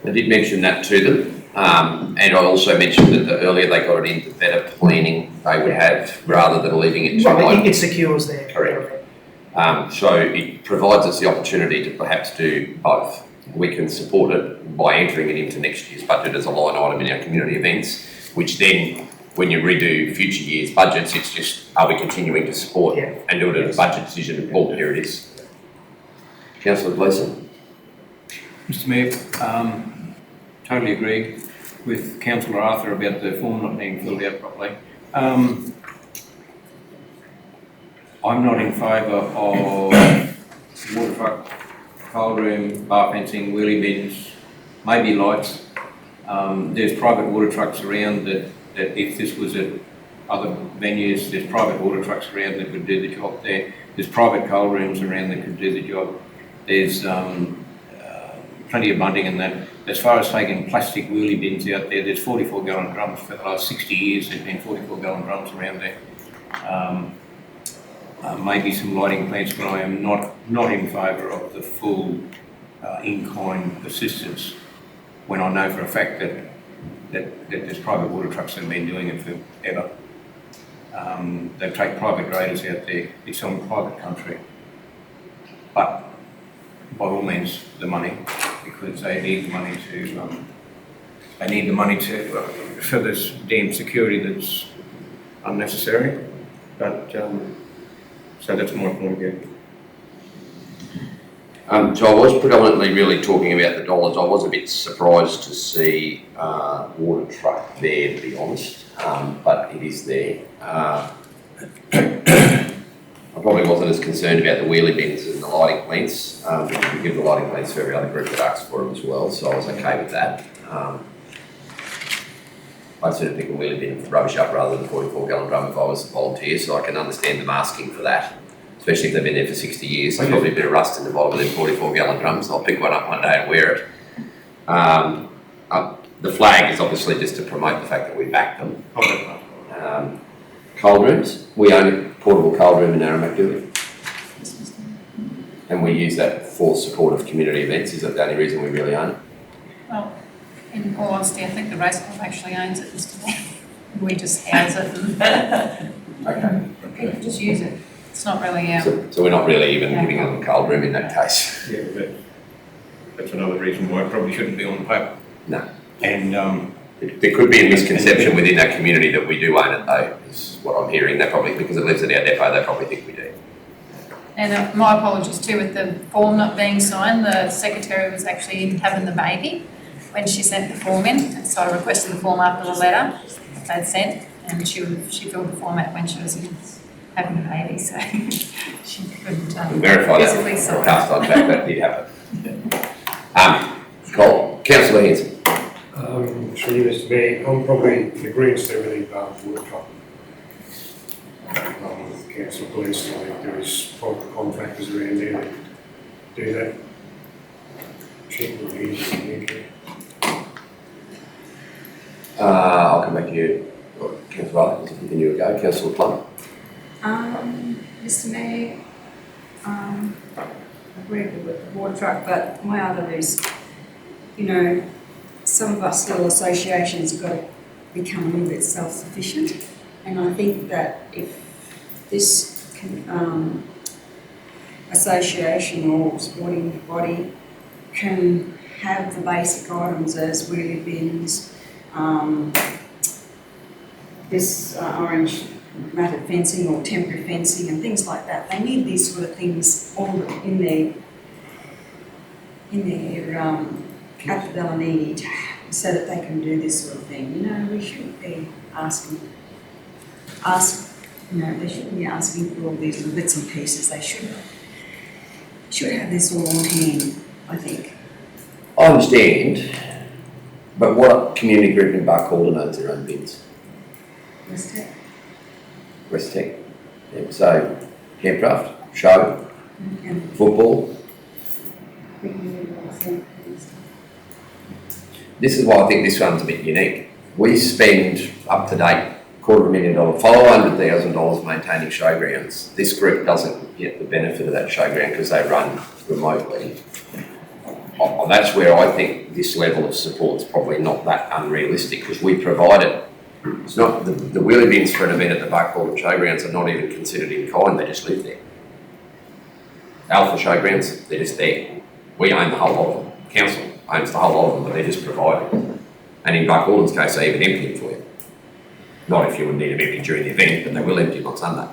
I did mention that to them, and I also mentioned that the earlier they got it in, the better planning they would have, rather than leaving it too Right, late. it secures their. Correct. So it provides us the opportunity to perhaps do both. We can support it by entering it into next year's budget as a line item in our community events, which then, when you redo future years' budgets, it's just, are we continuing to support and do it as a budget decision? Boom, here it is. Councillor Gleeson. Mr Mayor, totally agree with Councillor Arthur about the form not being filled out properly. I'm not in favour of water truck, cold room, bar fencing, wheelie bins, maybe lights. There's private water trucks around that if this was at other venues, there's private water trucks around that would do the job there. There's private cold rooms around that could do the job. There's plenty of bunting in that. As far as taking plastic wheelie bins out there, there's 44-gallon drums. For the last 60 years, there's been 44-gallon drums around there. Maybe some lighting plants, but I am not in favour of the full in-kind assistance when I know for a fact that there's private water trucks that have been doing it forever. They take private graders out there. It's on private country. But by all means, the money, because they need the money to, for this damn security that's unnecessary. But, so that's my point of view. So I was predominantly really talking about the dollars. I was a bit surprised to see water truck there, to be honest, but it is there. I probably wasn't as concerned about the wheelie bins and the lighting plants, because we give the lighting plants for every other group that asks for them as well, so I was okay with that. I'd sort of pick a wheelie bin and rubbish up rather than a 44-gallon drum if I was a volunteer, so I can understand them asking for that. Especially if they've been there for 60 years, there's probably a bit of rust in the bottom of them 44-gallon drums. I'll pick one up one day and wear it. The flag is obviously just to promote the fact that we back them. Cold rooms, we own a portable cold room in Aramac, do we? And we use that for support of community events. Is that the only reason we really own it? Well, in all honesty, I think the race club actually owns it, Mr. Mayor. We just house it and Okay. people just use it. It's not really our, So we're not really even giving them a cold room in that case. Yeah, but that's another reason why it probably shouldn't be on the paper. No. And, There could be a misconception within that community that we do own it though, is what I'm hearing. They probably, because it lives at our depot, they probably think we do. and my apologies too with the form not being signed. The secretary was actually having the baby when she sent the form in. So I requested the form after the letter that they'd sent, and she filled the form out when she was having the baby, so she couldn't Verify that physically for sign. cast on fact that did happen. Councillor Hanson. Through you, Mr. Mayor, I'm probably in agreement to everything about the workshop. With council police, I think there is private contractors around there that do that. Cheap, easy, I'll come back to you, Councillor Riley, to continue to go. Councillor Plum. Mr. Mayor, I agree with the water truck, but my other is, some of us little associations have got to become a little bit self-sufficient, and I think that if this association or sporting body can have the basic items as wheelie bins, this orange matted fencing or temporary fencing and things like that. They need these sort of things all in their at the Bellanini so that they can do this sort of thing. We shouldn't be they shouldn't be asking for all these little bits and pieces. They should have this all on hand, I think. I understand, but what community group in Barcaldine owns their own bins? West Tech. West Tech. Yeah, so, Campcraft, show, And football. This is why I think this one's a bit unique. We spend up to date $250,000, $500,000 maintaining showgrounds. This group doesn't get the benefit of that showground because they run remotely. That's where I think this level of support is probably not that unrealistic because we provide it. It's not the wheelie bins for an event at the Barcaldine Showgrounds are not even considered in kind, they just live there. Alpha Showgrounds, they're just there. We own the whole lot of them. Council owns the whole lot of them, but they're just provided. And in Barcaldine's case, they even empty them for you. Not if you would need them empty during the event, but they will empty them on Sunday.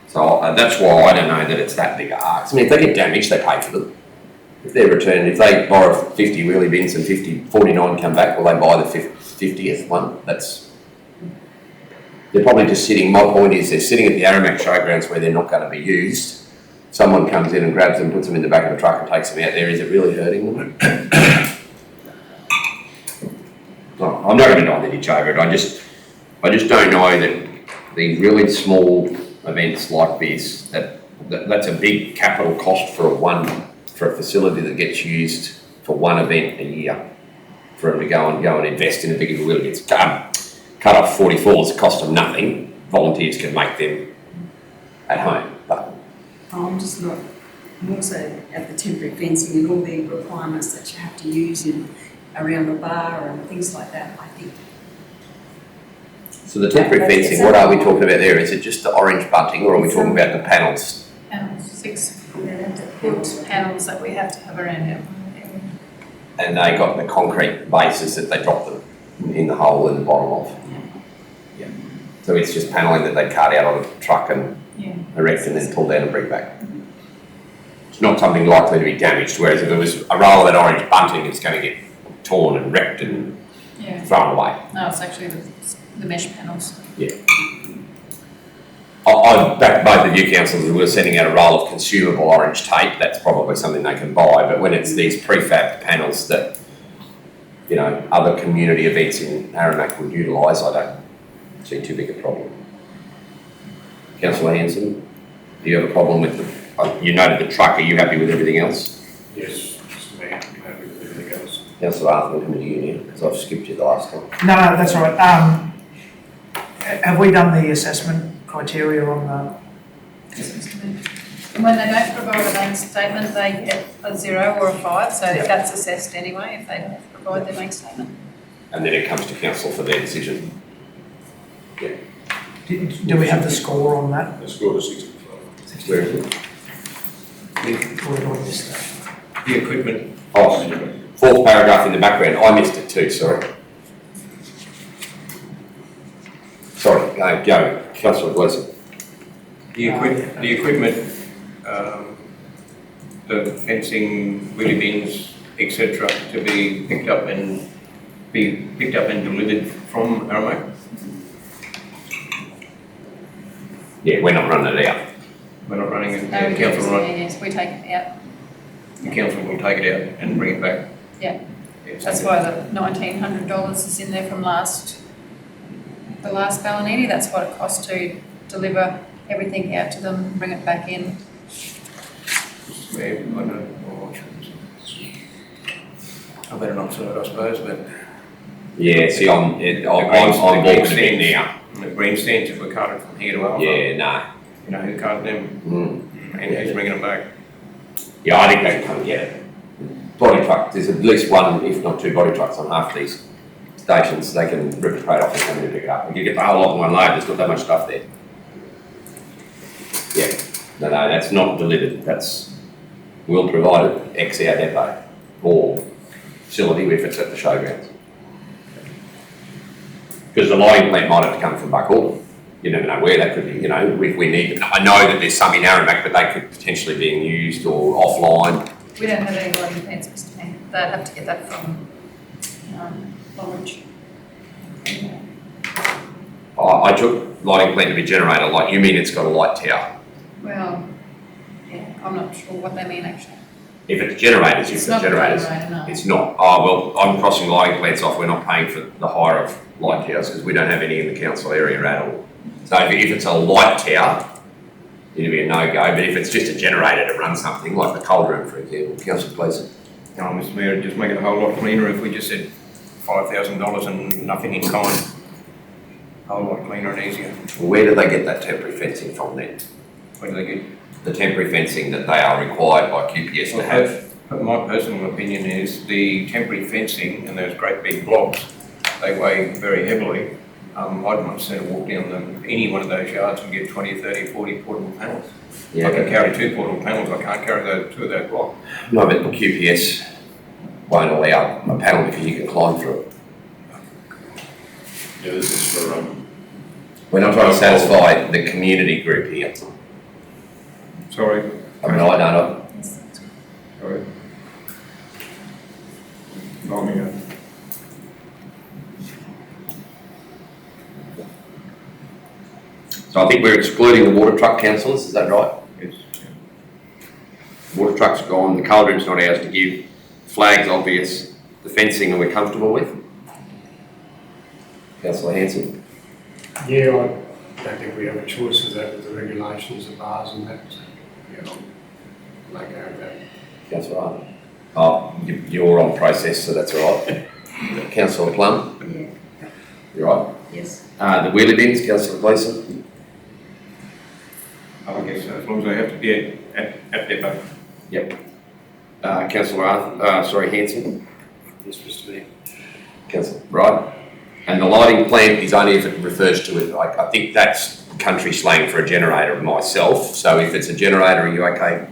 So that's why I don't know that it's that big a ask. I mean, if they get damaged, they pay for them. If they're returned, if they borrow 50 wheelie bins and 49 come back, will they buy the 50th one? They're probably just sitting, my point is they're sitting at the Aramac Showgrounds where they're not going to be used. Someone comes in and grabs them, puts them in the back of the truck and takes them out there. Is it really hurting them? No, I'm not going to deny the ditch over it. I just don't know that these really small events like this, that's a big capital cost for a facility that gets used for one event a year. For them to go and invest in a bigger wheel, it's cut off 44s, cost them nothing. Volunteers can make them at home, but I'm also at the temporary fencing and all the requirements that you have to use around the bar and things like that, I think. so the temporary fencing, what are we talking about there? Is it just the orange bunting or are we talking about the panels? Panels, 6 foot panels that we have to have around our area. And they got the concrete bases that they drop them in the hole in the bottom of. Yeah. So it's just panelling that they cut out of the truck and erect and then pull down and bring back. It's not something likely to be damaged, whereas if it was a roll of that orange bunting, it's going to get torn and wrecked and thrown away. No, it's actually the mesh panels. Yeah. I back both of you councillors who were sending out a roll of consumable orange tape. That's probably something they can buy, but when it's these prefab panels that, other community events in Aramac would utilise, I don't see too big a problem. Councillor Hanson, do you have a problem with you noted the truck, are you happy with everything else? Yes, Mr. Mayor, I'm happy with everything else. Councillor Arthur, we'll come to you now, because I've skipped you the last time. No, that's all right. Have we done the assessment criteria on Yes, Mr. Mayor. And when they don't provide a bank statement, they get a 0 or a 5, so that's assessed anyway if they don't provide their bank statement. And then it comes to council for their decision. Do we have the score on that? The score to 65. Where is it? Or did I miss that? The equipment, Oh, fourth paragraph in the background, I missed it too, sorry. Sorry, go, councillor Gleeson. the equipment, the fencing, wheelie bins, etc., to be picked up and delivered from Aramac. Yeah, we're not running it out. We're not running it, No, we the council do, yes, we take it out. the council will take it out and bring it back. Yeah. Yes. That's why the $1,900 is in there from the last Ballonini. That's what it costs to deliver everything out to them, bring it back in. I better not say it, I suppose, but Yeah, see, I'm walking a bit now. the grandstands that were carted from here to Alpha. Yeah, nah. You know who carted them and who's bringing them back? Yeah, I think they can come and get it. Body truck, there's at least one, if not two body trucks on half these stations. They can rip the crate off and come in and pick it up. If you get the whole lot in one load, there's not that much stuff there. Yeah, no, that's not delivered. We'll provide it X our depot or facility if it's at the showgrounds. Because the lighting plant might have to come from Buckle. You never know where that could be, you know, if we need them. I know that there's some in Aramac, but they could potentially be used or offline. We don't have any lighting plans, Mr Mayor. They'd have to get that from Longridge. I took lighting plant to be generator light. You mean it's got a light tower? Well, yeah, I'm not sure what they mean actually. If it's generators, It's you've not got a generators. generator, no. It's not. Oh, well, I'm crossing lighting plants off. We're not paying for the hire of light towers because we don't have any in the council area at all. So if it's a light tower, it'd be a no-go. But if it's just a generator to run something, like the cold room, for example, council please. No, Mr Mayor, it'd just make it a whole lot cleaner if we just said $5,000 and nothing in kind. A whole lot cleaner and easier. Where do they get that temporary fencing from then? Where do they get? The temporary fencing that they are required by QPS to have? But my personal opinion is the temporary fencing and those great big blocks, they weigh very heavily. I'd much sooner walk down any one of those yards and get 20, 30, 40 portable panels. Yeah, I can carry 2 portable panels, I can't carry those 2 of those blocks. No, but the QPS won't allow a panel because you can climb through it. Yeah, this is for, We're not trying to satisfy the community group here. Sorry. I mean, I don't know. Sorry. So I think we're excluding the water truck councillors, is that right? Yes. Water truck's gone, the cold room's not ours to give, flag's obvious, the fencing we're comfortable with. Councillor Hanson? Yeah, I don't think we have a choice of that with the regulations of bars and that. Yeah, I'll make out of that. Councillor Arnold? Oh, you're on process, so that's all right. Councillor Plum? Yeah. You're right. Yes. The wheelie bins, Councillor Gleeson? I guess so, as long as they have to be at depot. Yep. Councillor Hanson? Yes, Mr Mayor. Councillor, right. And the lighting plant is only if it refers to it, I think that's country slang for a generator myself. So if it's a generator, are you okay,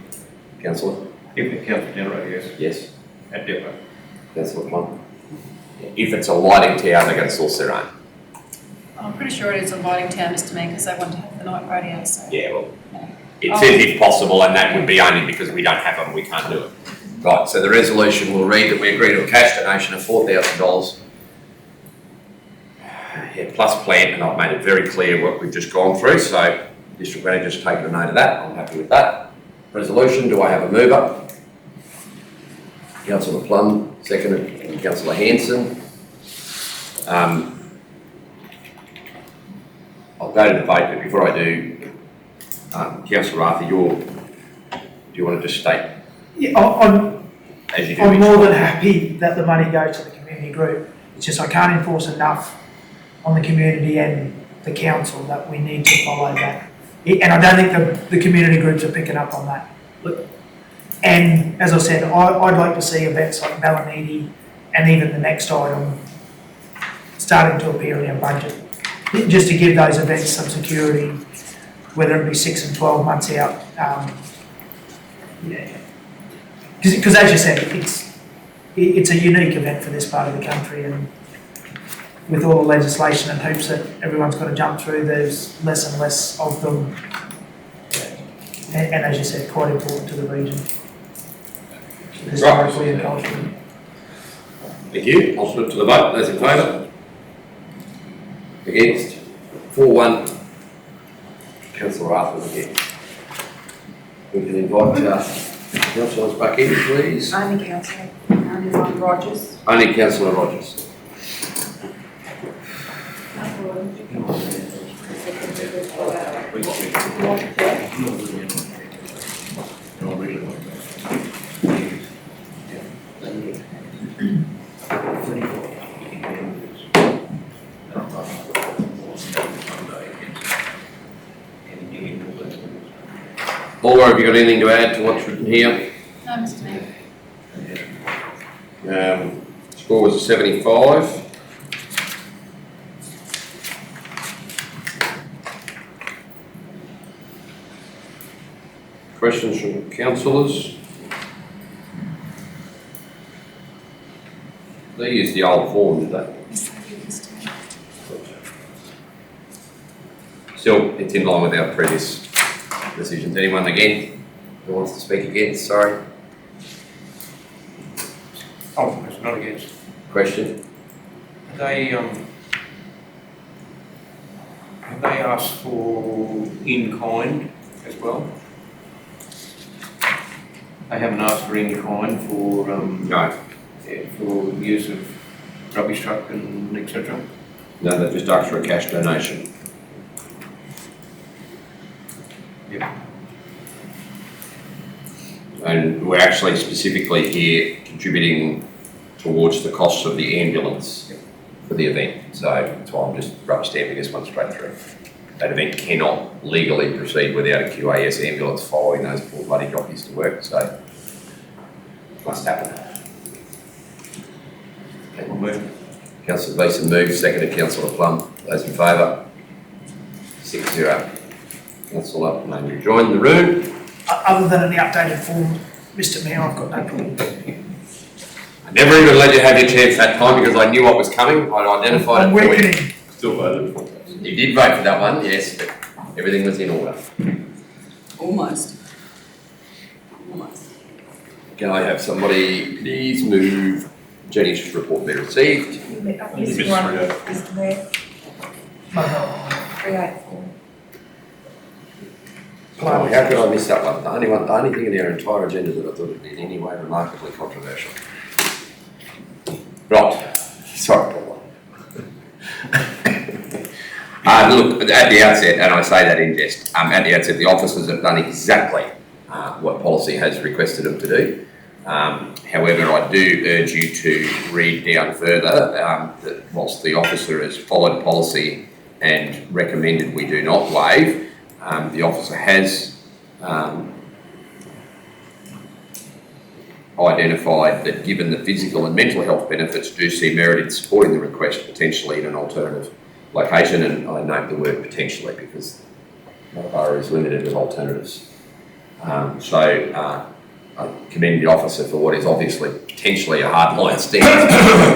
Councillor? If it counts for generator, yes, Yes. at depot. Councillor Plum? If it's a lighting tower, they're going to source their own. I'm pretty sure it is a lighting tower, Mr Mayor, because they want to have the night radio, so. Yeah, well, it says if possible, and that would be only because we don't have them, we can't do it. Right, so the resolution will read that we agree to a cash donation of $4,000. Yeah, plus plant, and I've made it very clear what we've just gone through, so District Manager's taken a note of that, I'm happy with that. Resolution, do I have a mover? Councillor Plum, seconded, and Councillor Hanson. I'll go to debate, but before I do, Councillor Arthur, do you want to just state, Yeah, I'm as you do I'm each more time? than happy that the money goes to the community group. It's just I can't enforce enough on the community and the council that we need to follow that And I don't think the community groups are picking up on that. Look, and as I said, I'd like to see events like Ballanidi and even the next item starting to appear in our budget, just to give those events some security, whether it be 6 and 12 months out. Because as you said, it's a unique event for this part of the country, and with all the legislation and hoops that everyone's got to jump through, there's less and less of them. And as you said, quite important to the region. Historically and culturally. Thank you. I'll flip to the vote. Those in favour? Against? 4-1. Councillor Arthur against. We can invite councillors back in, please. Only councillor, only one Rogers. Only Councillor Rogers. Paula, have you got anything to add to what's written here? No, Mr Mayor. Score was a 75. Questions from councillors? They used the old form, did they? Still, it's in line with our previous decisions. Anyone again who wants to speak against? Sorry. Oh, it's not against. Question? Have they asked for in-kind as well? They haven't asked for in-kind for, No. for use of rubbish truck and etc.? No, they just asked for a cash donation. Yep. And we're actually specifically here contributing towards the costs of the ambulance for the event. So that's why I'm just rubber stamping this one straight through. That event cannot legally proceed without a QAS ambulance following those poor bloody jockeys to work, so it must happen. Okay, we'll move. Councillor Gleeson moves, seconded Councillor Plum. Those in favour? 6-0. Councillor May you join the room. Other than in the updated form, Mr Mayor, I've got no problem. I never even let you have your chance that time because I knew what was coming. I'd identified I'm it for you. weakening. Still voted for it. You did vote for that one, yes, but everything was in order. Almost. Almost. Can I have somebody please move Jenny's report be received? Mr Mayor, No, no. 384. Oh, how could I miss that one? The only thing in our entire agenda that I thought would be in any way remarkably controversial. Right, sorry, Paul. Look, at the outset, and I say that in jest, at the outset, the officers have done exactly what policy has requested them to do. However, I do urge you to read down further that whilst the officer has followed policy and recommended we do not waive, the officer has identified that given the physical and mental health benefits do see merit in supporting the request potentially in an alternative location, and I note the word potentially because Marlborough is limited with alternatives. I commend the officer for what is obviously potentially a hardline stance,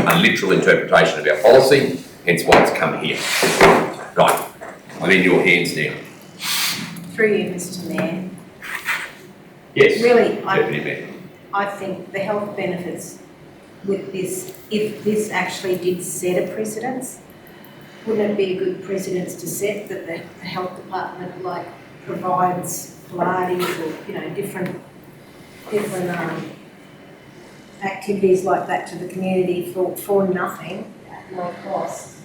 a literal interpretation of our policy, hence why it's come here. Right, I'm in your hands now. Through you, Mr Mayor. Yes. Really, Deputy Mayor. I think the health benefits with this, if this actually did set a precedence, wouldn't it be a good precedence to set that the health department like provides Pilates or different activities like that to the community for nothing at no cost?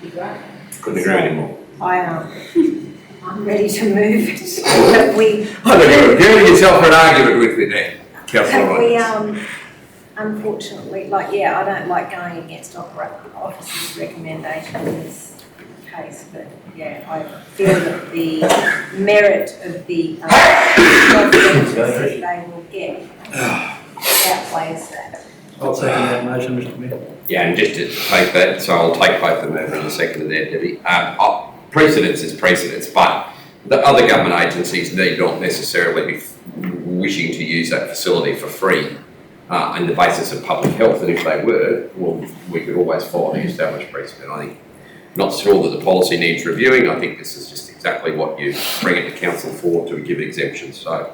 Would be great. Couldn't agree anymore. I'm ready to move it. That we. I thought you were giving yourself an argument with me there, Councillor Rogers. Unfortunately, I don't like going against officers' recommendations. case, but yeah, I feel that the merit of the benefits that they will get outweighs that. I'll second that motion, Mr Mayor. Yeah, and just to take that, so I'll take both of them over in a second there, Debbie. Precedence is precedence, but the other government agencies need not necessarily be wishing to use that facility for free on the basis of public health, and if they were, well, we could always follow the established precedent. I think, not sure that the policy needs reviewing. I think this is just exactly what you bring it to council for, to give exemptions. So,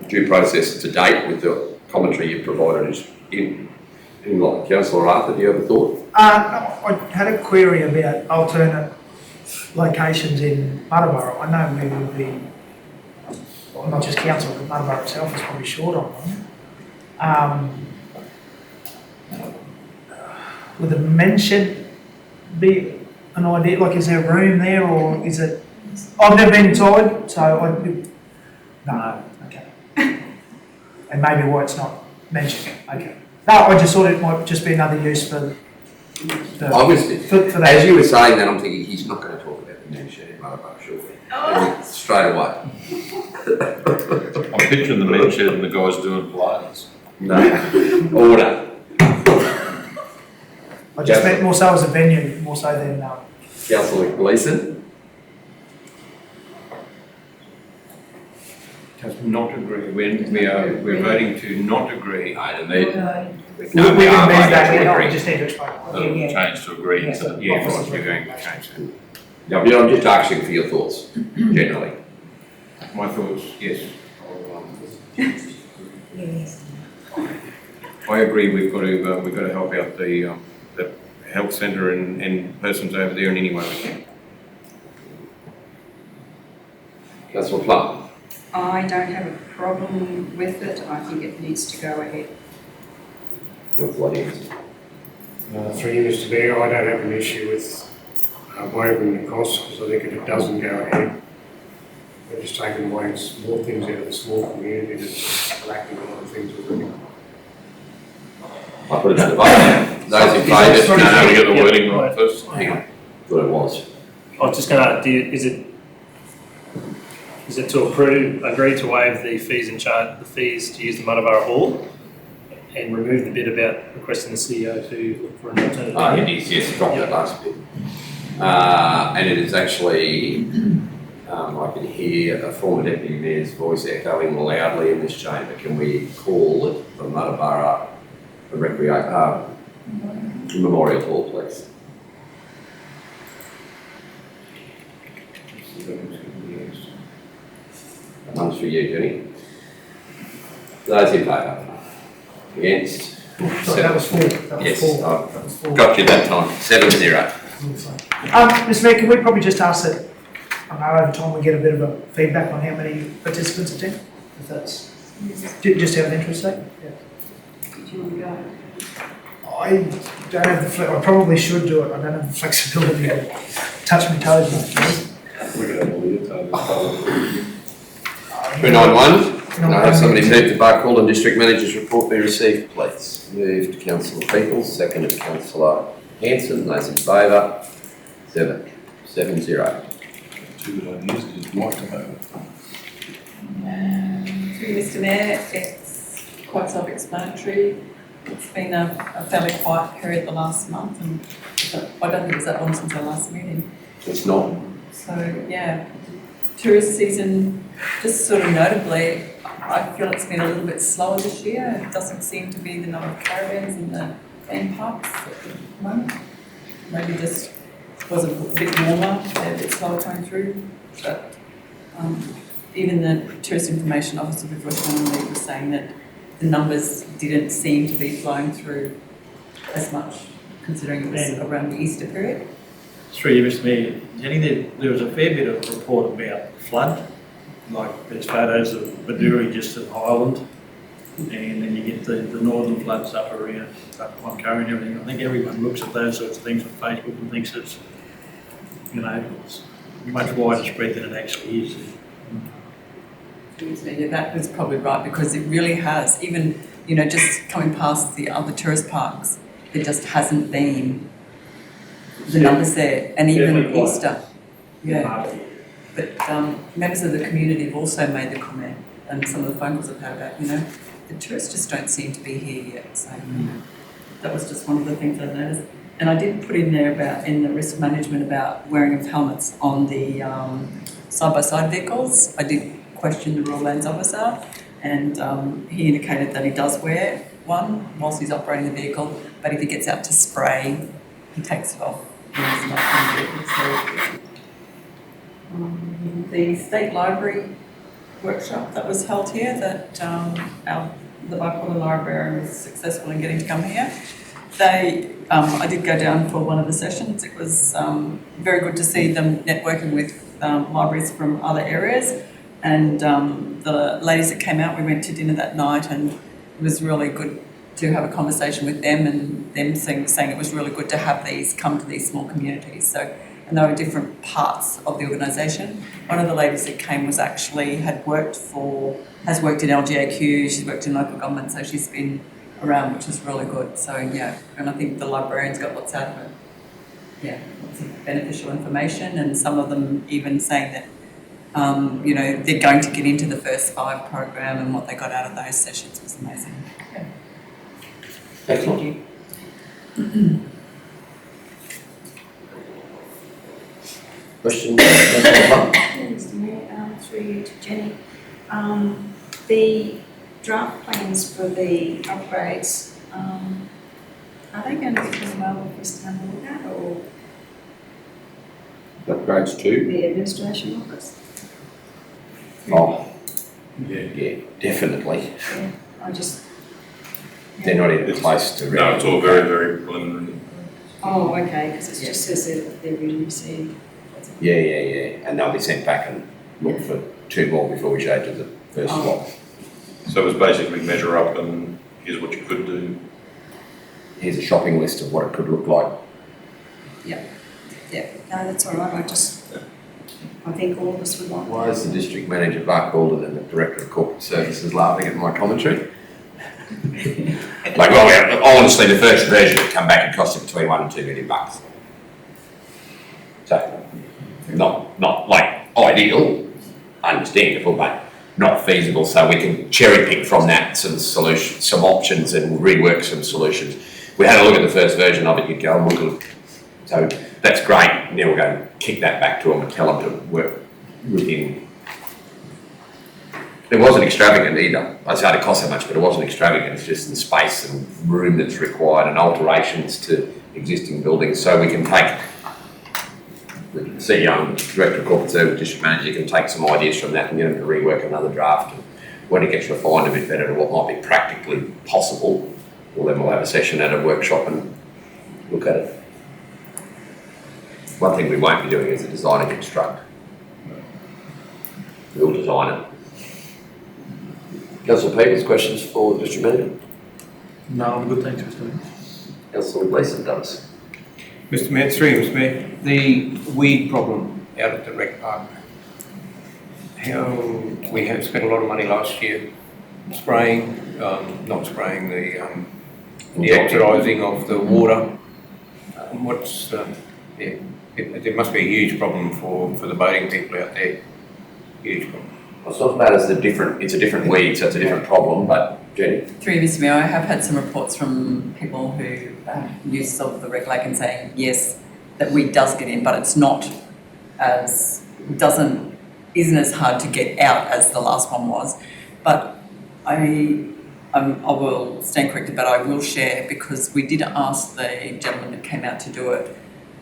due process to date with the commentary you've provided is in line. Councillor Arthur, do you have a thought? I had a query about alternate locations in Muttaburra. I know we would be, well, not just council, but Muttaburra itself is probably short on them. Would the men's shed be an idea? Like, is there room there, or is it? I've never been inside, so no. Okay. And maybe why it's not mentioned. Okay. No, I just thought it might just be another use for. I was, for that. as you were saying that, I'm thinking he's not going to talk about the men's shed in Muttaburra, surely. Straight away. I'm picturing the men's shed and the guys doing Pilates. No. Order. I just meant more so as a venue, more so than. Councillor Gleeson? Does not agree. We're voting to not agree. I don't need. We can amend that. We just need to explain. Change to agree. Yeah, So, yeah, right, we're going to change that. Yeah, but I'm just asking for your thoughts, generally. My thoughts, yes. Yes. I agree, we've got to help out the health centre and persons over there in any way we can. Councillor Plum? I don't have a problem with it. I think it needs to go ahead. Councillor Hicks? Through you, Mr Mayor, I don't have an issue with waiving the costs, because I think if it doesn't go ahead, we're just taking away small things out of the small community that's lacking a lot of things already. I put it to the vote. Those in favour? no, we get the wording right first. Hang on. Thought it was. I was just going to ask, is it to agree to waive the fees and charge the fees to use the Muttaburra Hall, and remove the bit about requesting the CEO to look for an alternative? It is, yes, drop that last bit. And it is actually, I can hear a former Deputy Mayor's voice echoing loudly in this chamber. Can we call it the Muttaburra Memorial Hall, please? One's for you, Jenny. Those in favour? Against? Sorry, that was four. Yes, That was four. got you that time. 7-0. Mr Mayor, can we probably just ask that, I know over time we get a bit of a feedback on how many participants attend, if that's, just out of interest sake? Yeah. Did you want to go? I don't have the, I probably should do it, I don't have the flexibility to touch my toes much. We could have a leotard. 291. Can I have somebody move the Barcaldine District Manager's report be received, please? Moved Councillor Peoples, seconded Councillor Hanson. Those in favour? 7-0. Two that I used is white tomato. Through Mr Mayor, it's quite self-explanatory. It's been a fairly quiet period the last month, and I don't think it's that long since our last meeting. It's not. So, yeah, tourist season, just sort of notably, I feel it's been a little bit slower this year. It doesn't seem to be the number of caravans in the theme parks at the moment. Maybe just was a bit warmer, they're a bit slower coming through. But even the tourist information officer before Sean was saying that the numbers didn't seem to be flowing through as much, considering it was around the Easter period. Through you, Mr Mayor, Jenny, there was a fair bit of report about flood, like there's photos of Baduri just at Highland, and then you get the northern floods up around up Cloncurry and everything. I think everyone looks at those sorts of things on Facebook and thinks it's, it's much wider spread than it actually is. Yeah, that was probably right, because it really has, even, just coming past the other tourist parks, there just hasn't been the numbers there, and even Definitely. Easter. Yeah, but members of the community have also made the comment, and some of the phone calls I've had about, the tourists just don't seem to be here yet, so that was just one of the things I noticed. And I did put in there in the risk management about wearing of helmets on the side-by-side vehicles. I did question the Royal Lands officer, and he indicated that he does wear one whilst he's operating the vehicle, but if he gets out to spray, he takes it off when he's not on the vehicle. So, the State Library workshop that was held here, that the Bipolar Librarian was successful in getting to come here. I did go down for one of the sessions. It was very good to see them networking with libraries from other areas. And the ladies that came out, we went to dinner that night, and it was really good to have a conversation with them, and them saying it was really good to have these come to these small communities. So, and they were different parts of the organisation. One of the ladies that came was actually has worked in LGAQ, she's worked in local government, so she's been around, which is really good. So yeah, and I think the librarians got lots out of it. Yeah, lots of beneficial information, and some of them even saying that they're going to get into the First 5 program, and what they got out of those sessions was amazing. Yeah. Excellent. Question? Mr. Mayor, through you to Jenny. The draft plans for the upgrades, are they going to be available for us to have a look at, or Upgrades to? the administration office? Oh, yeah, definitely. Yeah, I just. They're not even close to. No, it's all very, very preliminary. Oh, okay, because it just says that they're being received. Yeah, and they'll be sent back and look for 2 more before we show to the first lot. So it was basically measure up and here's what you could do. Here's a shopping list of what it could look like. Yeah, no, that's all right, I think all of us would like. Why is the district manager Mark Balden and the director of corporate services laughing at my commentary? Honestly, the first version would come back and cost it between $1 and $2 million. So, not like ideal, understandable, but not feasible. So we can cherry pick from that some solutions, some options, and rework some solutions. We had a look at the first version of it. You'd go, look. So that's great. Now we'll go and kick that back to them and tell them to work within. It wasn't extravagant either. I said it cost so much, but it wasn't extravagant. It's just the space and room that's required and alterations to existing buildings. So we can take the CEO and Director of Corporate Service District Manager can take some ideas from that and get them to rework another draft. And when it gets refined a bit better to what might be practically possible, well then we'll have a session at a workshop and look at it. One thing we won't be doing is a design and construct. We'll design it. Councillor Peters, questions for the District Manager? No, I'm good, thanks, Mr. Mayor. Councillor Gleeson does. Mr. Mayor, Mr. Mayor, the weed problem out at the rec park. We have spent a lot of money last year spraying, not spraying the deoxidising of the water. There must be a huge problem for the boating people out there. Huge problem. Well, it's not as bad as it's a different weed, so it's a different problem, but Jenny? Through you, Mr. Mayor, I have had some reports from people who use of the Red Lake and saying, yes, that weed does get in, but it's not isn't as hard to get out as the last one was. But I will stand corrected, but I will share, because we did ask the gentleman that came out to do it.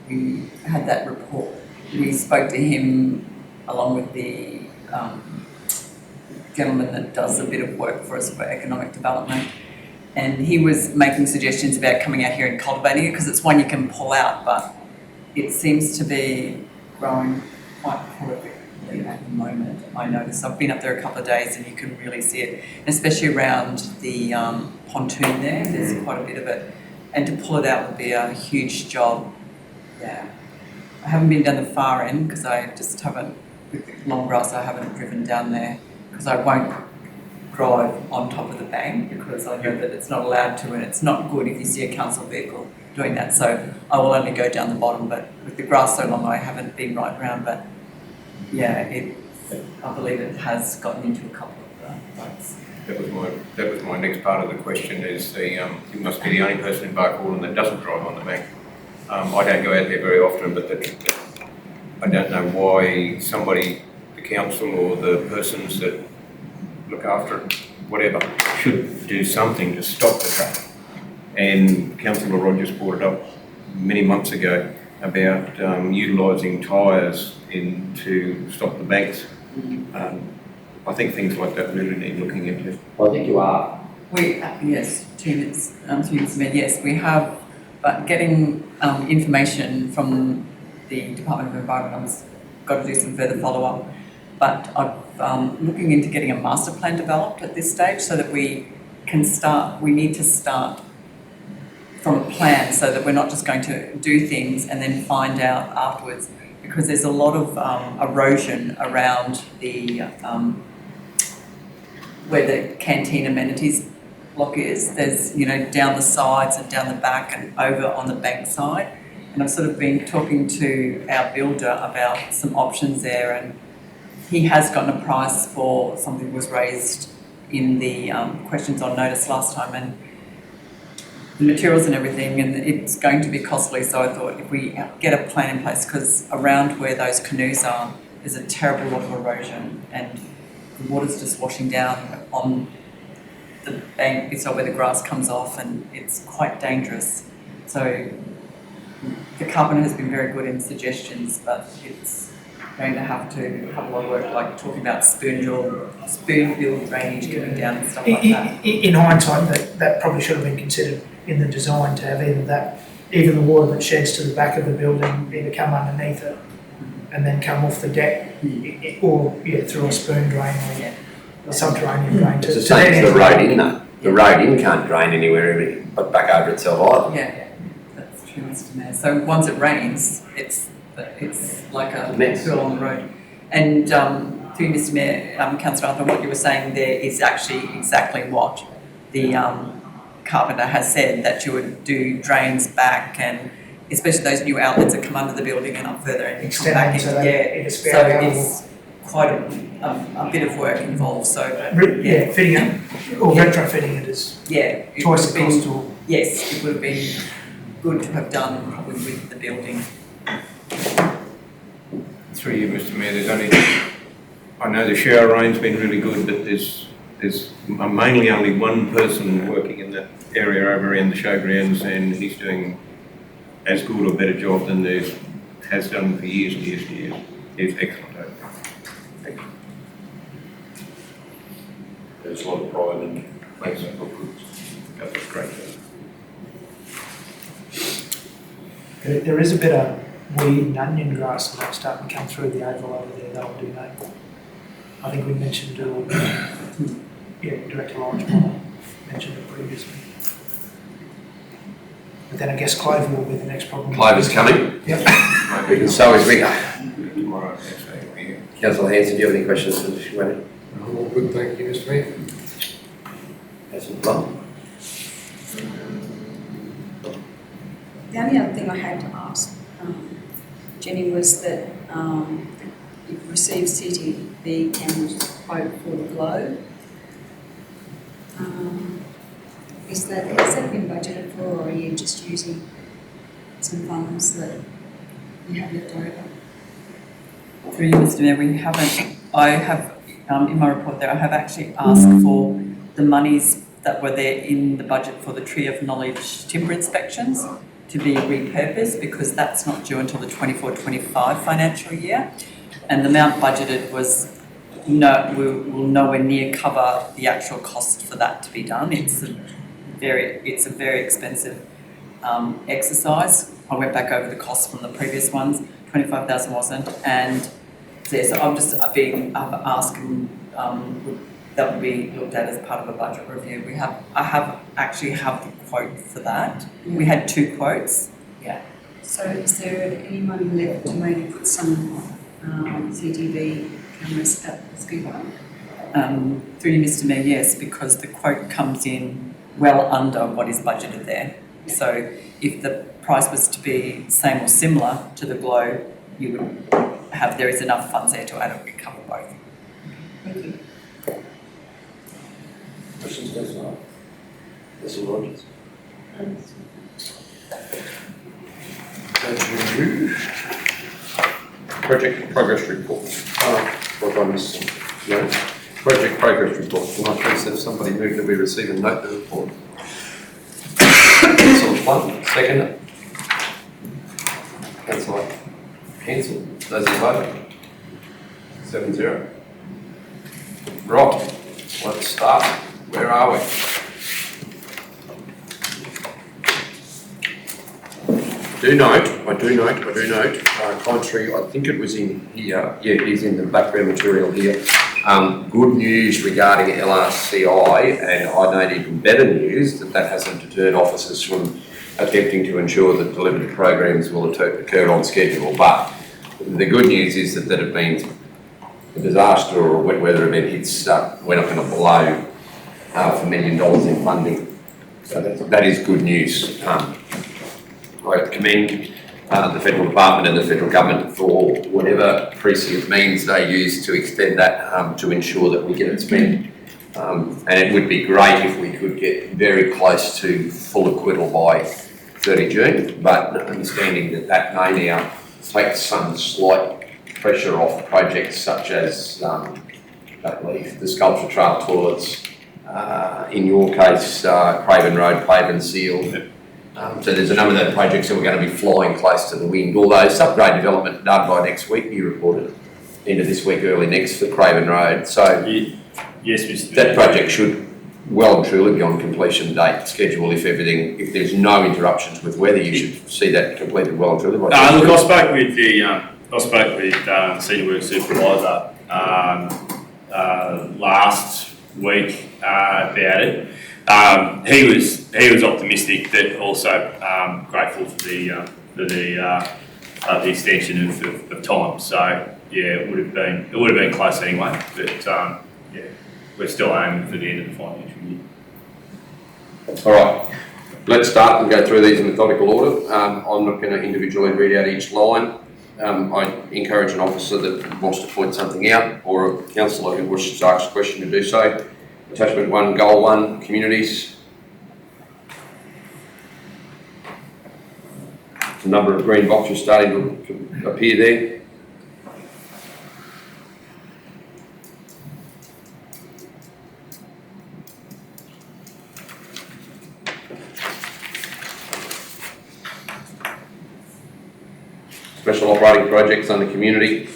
We had that report. We spoke to him along with the gentleman that does a bit of work for us for economic development, and he was making suggestions about coming out here and cultivating it, because it's one you can pull out, but it seems to be growing quite prolifically at the moment. I notice I've been up there a couple of days and you can really see it, especially around the pontoon there. There's quite a bit of it, and to pull it out would be a huge job. Yeah, I haven't been down the far end because I just haven't, with the long grass, I haven't driven down there, because I won't drive on top of the bank, because I know that it's not allowed to, and it's not good if you see a council vehicle doing that. So I will only go down the bottom, but with the grass so long, I haven't been right round. But yeah, I believe it has gotten into a couple of votes. That was my next part of the question is you must be the only person in Barcaldine that doesn't drive on the bank. I don't go out there very often, but I don't know why somebody, the council or the persons that look after it, whatever, should do something to stop the traffic. And Councillor Rogers brought it up many months ago about utilising tyres to stop the banks. I think things like that really need looking into. Well, I think you are. Yes, yes, we have, but getting information from the Department of Environment, I've got to do some further follow-up. But I'm looking into getting a master plan developed at this stage so that we need to start from a plan so that we're not just going to do things and then find out afterwards, because there's a lot of erosion around the where the canteen amenities block is. There's, down the sides and down the back and over on the bank side. And I've sort of been talking to our builder about some options there, and he has gotten a price for something that was raised in the questions on notice last time, and the materials and everything, and it's going to be costly. So I thought if we get a plan in place, because around where those canoes are, there's a terrible lot of erosion and the water's just washing down on the bank, it's where the grass comes off, and it's quite dangerous. So the carpenter has been very good in suggestions, but it's going to have a lot of work, like talking about spoonbill drainage coming down and stuff like that. In hindsight, that probably should have been considered in the design, to have either the water that sheds to the back of the building either come underneath it and then come off the deck, or through a spoon drain or a subterranean drain. It's the same as the road in though. The road in can't drain anywhere but back over itself either. Yeah, that's true, Mr. Mayor. So once it rains, it's like a pool on the road. And through Mr. Mayor, Councillor Arthur, what you were saying there is actually exactly what the carpenter has said, that you would do drains back, and especially those new outlets that come under the building and up further and come back in. So it's quite a bit of work involved. So fitting it or retrofitting it is choice of cost. Or yes, it would have been good to have done probably with the building. Through you, Mr. Mayor, I know the shower rain's been really good, but there's mainly only one person working in that area over around the showgrounds, and he's doing as good or better job than has done for years and years and years. He's excellent. Thank you. There's a lot of pride in making it look good. That was great. there is a bit of weed and onion grass that starting to come through the oval over there. That'll do that. I think we mentioned Director Lawrence mentioned it previously. But then I guess clover will be the next problem. Clover's coming. Yep. And so is Rico. Tomorrow, actually. Councillor Hanson, do you have any questions for Mr. Wayne? All good, thank you, Mr. Mayor. Councillor Plum? The only other thing I had to ask Jenny was that you've received CTV cameras quote for the globe. Has that been budgeted for, or are you just using some funds that you have left over? Through you, Mr. Mayor, I have, in my report there, I have actually asked for the monies that were there in the budget for the Tree of Knowledge timber inspections to be repurposed, because that's not due until the 24-25 financial year. And the amount budgeted will nowhere near cover the actual cost for that to be done. It's a very expensive exercise. I went back over the costs from the previous ones. 25,000 wasn't, and so I'm just asking that would be looked at as part of a budget review. I have the quote for that. We had 2 quotes. Yeah. So is there any money left to maybe put some CTV cameras at the ski park? Through you, Mr. Mayor, yes, because the quote comes in well under what is budgeted there. So if the price was to be same or similar to the Glow, you would have, there is enough funds there to cover both. Thank you. Questions, Councillor? Councillor Rogers? Project progress report. What did I miss? No. Project progress report. Can I please have somebody move that we receive and note the report? Councillor Plum, second it. Councillor Hansel, those in favour? 7-0. Right, let's start. Where are we? I do note, commentary, I think it was in here, yeah, it is in the background material here. Good news regarding LRCI, and I note even better news that hasn't deterred officers from attempting to ensure that delivered programs will occur on schedule. But the good news is that it means a disaster or a wet weather event hits, we're not going to blow $500 million in funding. So that is good news. I commend the Federal Department and the Federal Government for whatever prescient means they use to extend that to ensure that we get it spent. And it would be great if we could get very close to full acquittal by 30 June, but understanding that may now take some slight pressure off projects such as the sculpture trail toilets, in your case, Craven Road, pave and seal. So there's a number of those projects that we're going to be flying close to the wind, although subgrade development done by next week, you reported, end of this week, early next for Craven Road. So Yes, Mr. that project should well and truly be on completion date schedule if there's no interruptions with weather, you should see that completed well and truly. Look, I spoke with the senior work supervisor last week about it. He was optimistic, but also grateful for the extension of time. So yeah, it would have been close anyway. But yeah, we're still aiming for the end of the financial year. All right, let's start and go through these in methodical order. I'm not going to individually read out each line. I encourage an officer that wants to point something out or a councillor who wishes to ask a question to do so. Attachment 1, Goal 1, communities. A number of green boxes starting to appear there. Special operating projects under community.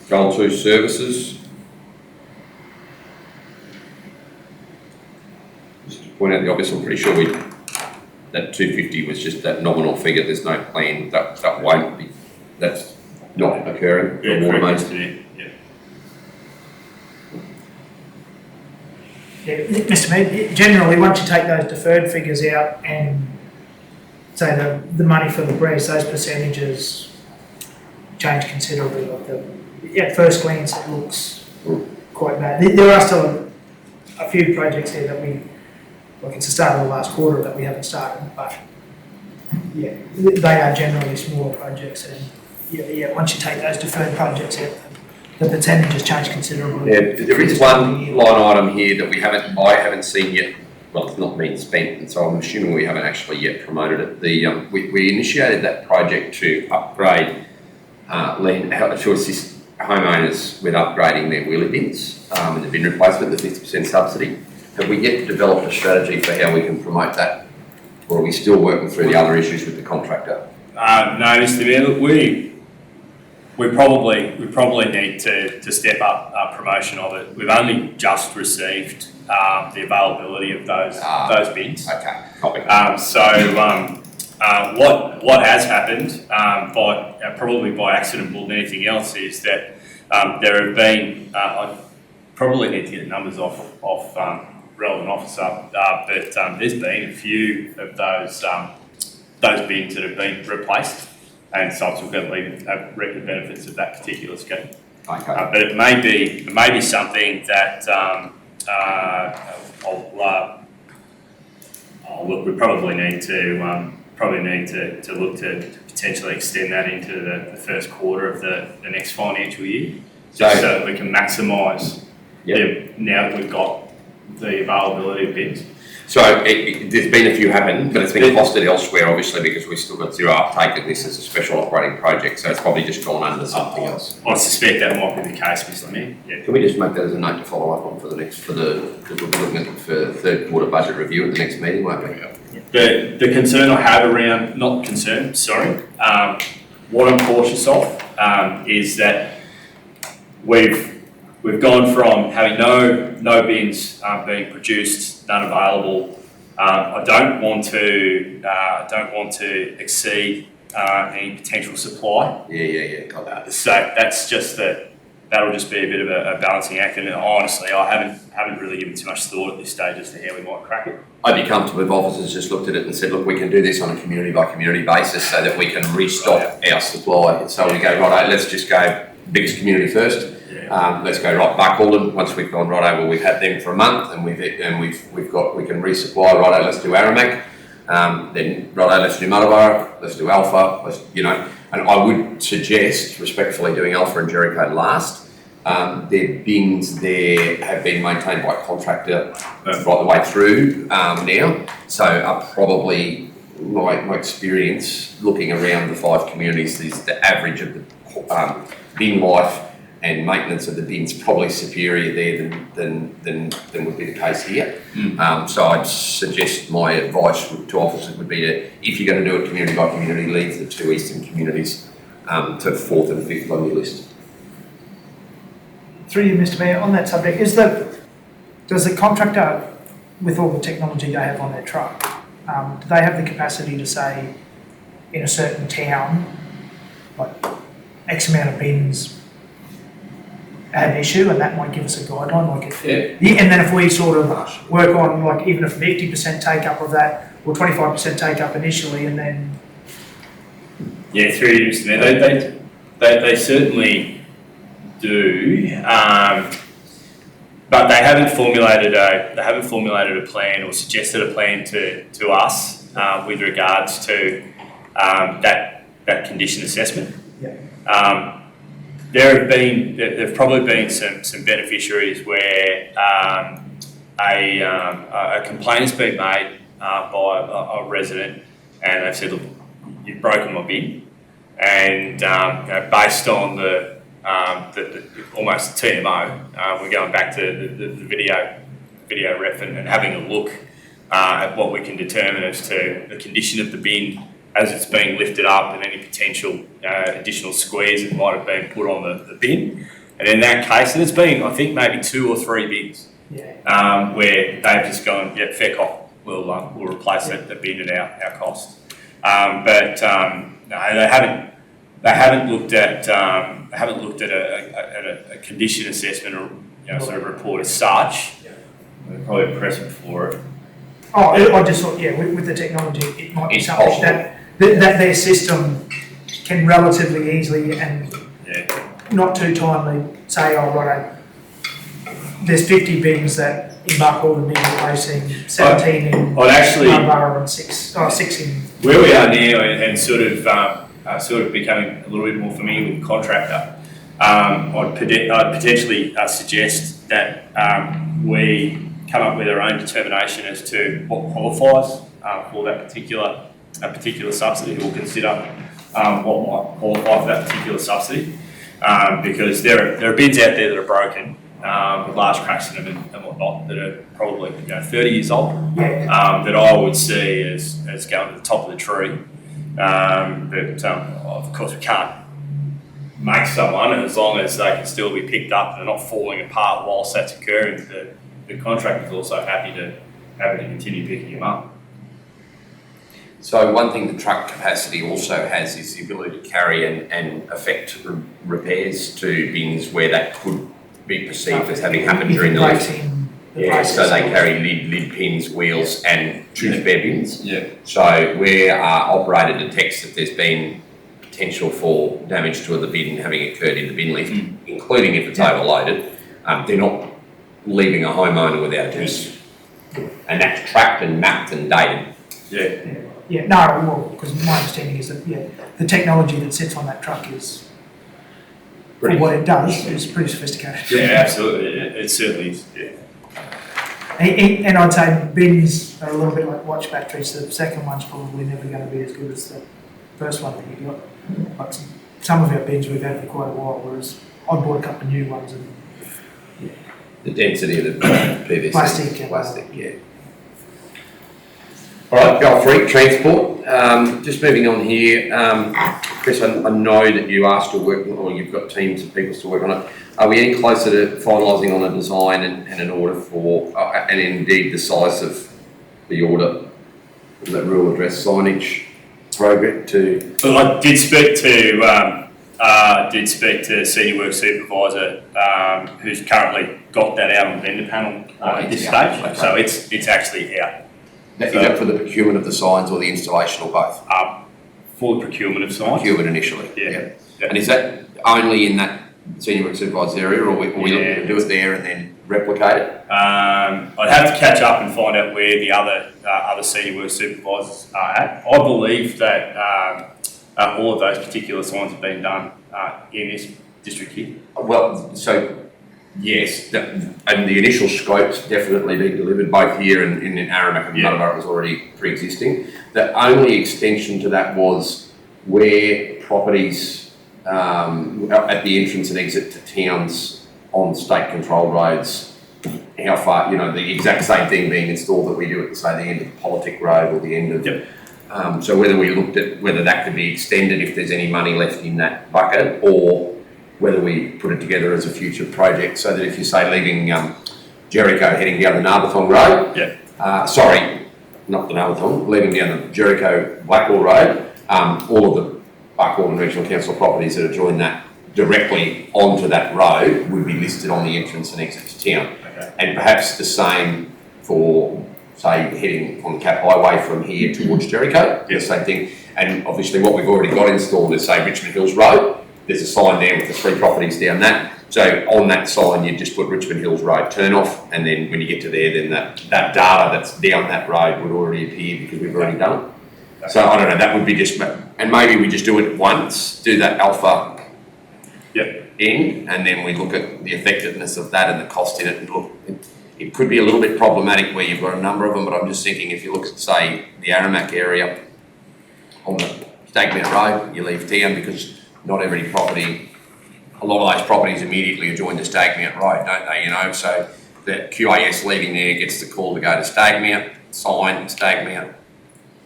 Goal 2, services. Just to point out the obvious, I'm pretty sure that 250 was just that nominal figure. There's no plan that won't be. That's not occurring. Yeah, for correct, most. yeah. Yeah, Mr. Mayor, generally, once you take those deferred figures out and say the money for the breeze, those percentages change considerably. At first glance, it looks quite bad. There are still a few projects there that it's the start of the last quarter that we haven't started, but yeah, they are generally smaller projects, and yeah, once you take those deferred projects out, the percentages change considerably. Yeah, there is one line item here that I haven't seen yet. Well, it's not been spent, and so I'm assuming we haven't actually yet promoted it. We initiated that project to upgrade land to assist homeowners with upgrading their wheelie bins and the bin replacement, the 50% subsidy. Have we yet developed a strategy for how we can promote that, or are we still working through the other issues with the contractor? No, Mr. Mayor, we probably need to step up our promotion of it. We've only just received the availability of those bins. Okay, copy. What has happened, probably by accident more than anything else, is that there have been probably need to get the numbers off relevant officer, but there's been a few of those bins that have been replaced and subsequently have reaped the benefits of that particular scheme. Okay. But it may be something that look, we probably need to look to potentially extend that into the first quarter of the next financial year, just so that we can maximise now that we've got the availability of bins. So there's been a few happen, but it's been costed elsewhere, obviously, because we've still got zero uptake of this as a special operating project, so it's probably just gone under something else. I suspect that might be the case, Mr. Mayor. Yeah. Can we just make that as a note to follow up on because we'll be looking at the third quarter budget review at the next meeting, won't we? The concern I have around, not concern, sorry, what I'm cautious of is that we've gone from having no bins being produced, none available. I don't want to exceed any potential supply. Yeah, got that. So that's just that'll just be a bit of a balancing act, and honestly, I haven't really given too much thought at this stage as to how we might crack it. I'd be comfortable if officers just looked at it and said, look, we can do this on a community by community basis so that we can restock our supply. And so we go, right, let's just go biggest community first. Let's go right Buckhorn. Once we've gone right over, we've had them for a month, and we can resupply. Right, let's do Aramac. Then right, let's do Muttawarra. Let's do Alpha. And I would suggest respectfully doing Alpha and Jericho last. Their bins there have been maintained by a contractor right the way through now. So probably my experience looking around the 5 communities is the average of the bin life and maintenance of the bins probably superior there than would be the case here. So I'd suggest my advice to officers would be to, if you're going to do it community by community, leave the 2 eastern communities to 4th and 5th on your list. Through you, Mr. Mayor, on that subject, does the contractor, with all the technology they have on their truck, do they have the capacity to say, in a certain town, like X amount of bins had an issue, and that might give us a guideline, and then if we sort of work on, like, even a 50% take up of that, or 25% take up initially, and then... Yeah, through you, Mr. Mayor, they certainly do, but they haven't formulated a plan or suggested a plan to us with regards to that condition assessment. There've probably been some beneficiaries where a complaint has been made by a resident, and they've said, look, you've broken my bin, and based on the almost TMO, we're going back to the video ref and having a look at what we can determine as to the condition of the bin as it's being lifted up and any potential additional squares that might have been put on the bin. And in that case, and it's been, I think, maybe 2 or 3 bins where they've just gone, yeah, fair cop, we'll replace the bin at our cost. No, they haven't looked at a condition assessment or sort of report as such. They're probably a precedent for it. Oh, I just thought, with the technology, it might be something that their system can relatively easily and not too timely say, oh, right, there's 50 bins that in Buckhorn need replacing, 17 in Muttawarra and 6 in... Where we are now and sort of becoming a little bit more familiar with the contractor, I'd potentially suggest that we come up with our own determination as to what qualifies for that particular subsidy. We'll consider what might qualify for that particular subsidy, because there are bins out there that are broken with large cracks in them and whatnot that are probably 30 years old, that I would see as going to the top of the tree. But of course we can't make someone, and as long as they can still be picked up and they're not falling apart whilst that's occurring, the contractor is also happy to continue picking them up. So one thing the truck capacity also has is the ability to carry and effect repairs to bins where that could be perceived as having happened during the Breaks lift. in the Yeah, process. so they carry lid pins, wheels and two spare bins. Yeah. So where our operator detects that there's been potential for damage to the bin having occurred in the bin lift, including if it's overloaded, they're not leaving a homeowner without a key. And that's tracked and mapped and dated. Yeah. Yeah, no, well, because my understanding is that, yeah, the technology that sits on that truck is, for what it does, is pretty sophisticated. Yeah, absolutely. It certainly is. Yeah. And I'd say bins are a little bit like watch batteries. The second one's probably never going to be as good as the first one that you got. But some of our bins we've had for quite a while, whereas I bought a couple of new ones and The density of the PVC. Plastic, yeah. Plastic, yeah. All right, Goal 3, transport. Just moving on here, Chris, I know that you are still working, or you've got teams of people still working on it. Are we any closer to finalising on a design and an order for, and indeed the size of the order, that rural address signage program to? Well, I did speak to Senior Work Supervisor, who's currently got that out on vendor panel at this stage. Okay. So it's actually out. Is that for the procurement of the signs or the installation or both? For the procurement of signs. Procurement initially? Yeah. And is that only in that senior work supervisor area, or are we looking to do it there and then replicate it? I'd have to catch up and find out where the other senior work supervisors are at. I believe that all of those particular signs have been done in this district here. Well, so yes, and the initial scope's definitely been delivered both here and in Aramac and Muttaburra was already pre-existing. The only extension to that was where properties at the entrance and exit to towns on state controlled roads, how far, the exact same thing being installed that we do at, say, the end of Politic Road or the end of... Yep. So whether we looked at whether that could be extended if there's any money left in that bucket, or whether we put it together as a future project so that if you say leaving Jericho heading down the Narberthong Road, sorry, not the Narberthong, leaving down the Jericho Blackwall Road, all of the Blackwall and Regional Council properties that adjoin that directly onto that road would be listed on the entrance and exit to town. Okay. And perhaps the same for, say, heading on the Cap Highway from here towards Jericho, the same thing. And obviously what we've already got installed is, say, Richmond Hills Road. There's a sign there with the 3 properties down that. So on that sign, you just put Richmond Hills Road turn off, and then when you get to there, then that data that's down that road would already appear because we've already done it. So I don't know, that would be just, and maybe we just do it once, do that alpha end, and then we look at the effectiveness of that and the cost in it, and look, it could be a little bit problematic where you've got a number of them, but I'm just thinking if you look at, say, the Aramac area on the Stagmount Road, you leave town because not every property, a lot of those properties immediately adjoin the Stagmount Road, don't they, so the QAS leaving there gets the call to go to Stagmount, sign Stagmount,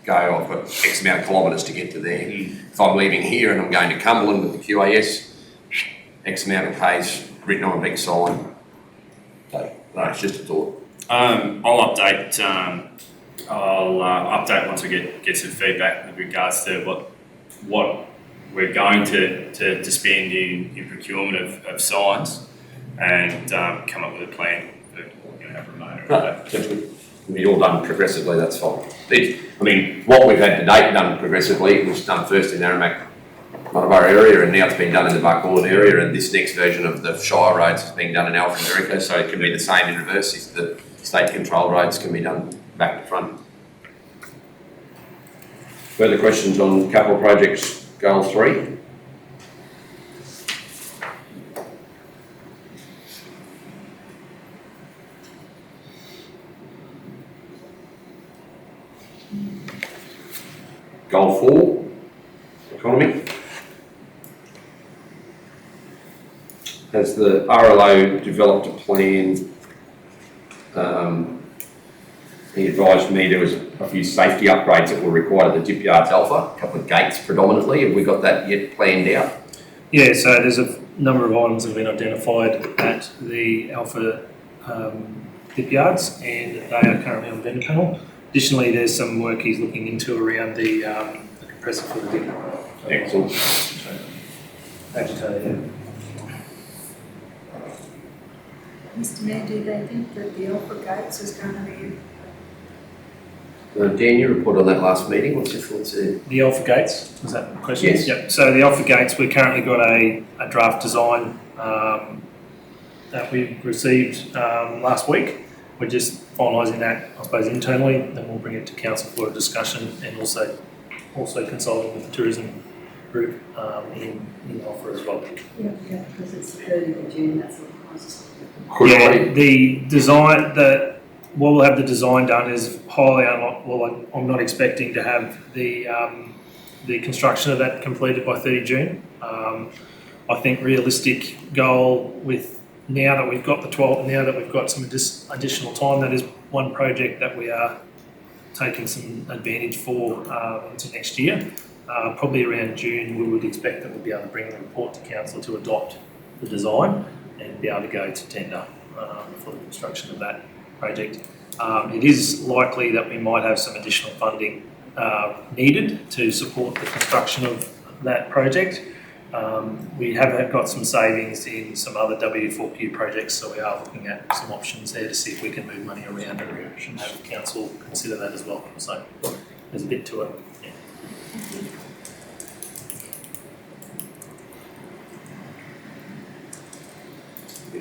go, I've got X amount of kilometres to get to there. If I'm leaving here and I'm going to Cumberland with the QAS, X amount of K's written on a big sign. So, no, it's just a thought. I'll update. I'll update once we get some feedback with regards to what we're going to spend in procurement of signs, and come up with a plan for the remainder of that. That's good. Be all done progressively, that's fine. What we've had to date done progressively was done first in Aramac, Muttaburra area, and now it's been done in the Buckland area, and this next version of the Shire roads is being done in Alpha and Jericho, so it can be the same in reverse. The state control roads can be done back to front. Further questions on capital projects, Goal 3? Goal 4, economy. Has the RLO developed a plan? He advised me there was a few safety upgrades that were required at the Dip Yards Alpha, a couple of gates predominantly. Have we got that yet planned out? Yeah, so there's a number of items that have been identified at the Alpha Dip Yards, and they are currently on vendor panel. Additionally, there's some work he's looking into around the compressor for the dip. Excellent. Agitator, yeah. Mr Mayor, do they think that the Alfred Gates is going to be? Dan, you reported on that last meeting. What's your thoughts there? The Alpha Gates, was that the question? Yes. Yep. So the Alpha Gates, we've currently got a draft design that we received last week. We're just finalising that, I suppose, internally. Then we'll bring it to council for a discussion, and also consulting with the tourism group in Alpha as well. Yeah, because it's the 30th of June, that's what costs. Yeah, the design, what we'll have the design done is highly unlikely. Well, I'm not expecting to have the construction of that completed by 30 June. I think realistic goal with now that we've got the 12, now that we've got some additional time, that is one project that we are taking some advantage for into next year. Probably around June, we would expect that we'll be able to bring the report to council to adopt the design and be able to go to tender for the construction of that project. It is likely that we might have some additional funding needed to support the construction of that project. We have got some savings in some other W4Q projects, so we are looking at some options there to see if we can move money around and have council consider that as well. So there's a bit to it. Yeah.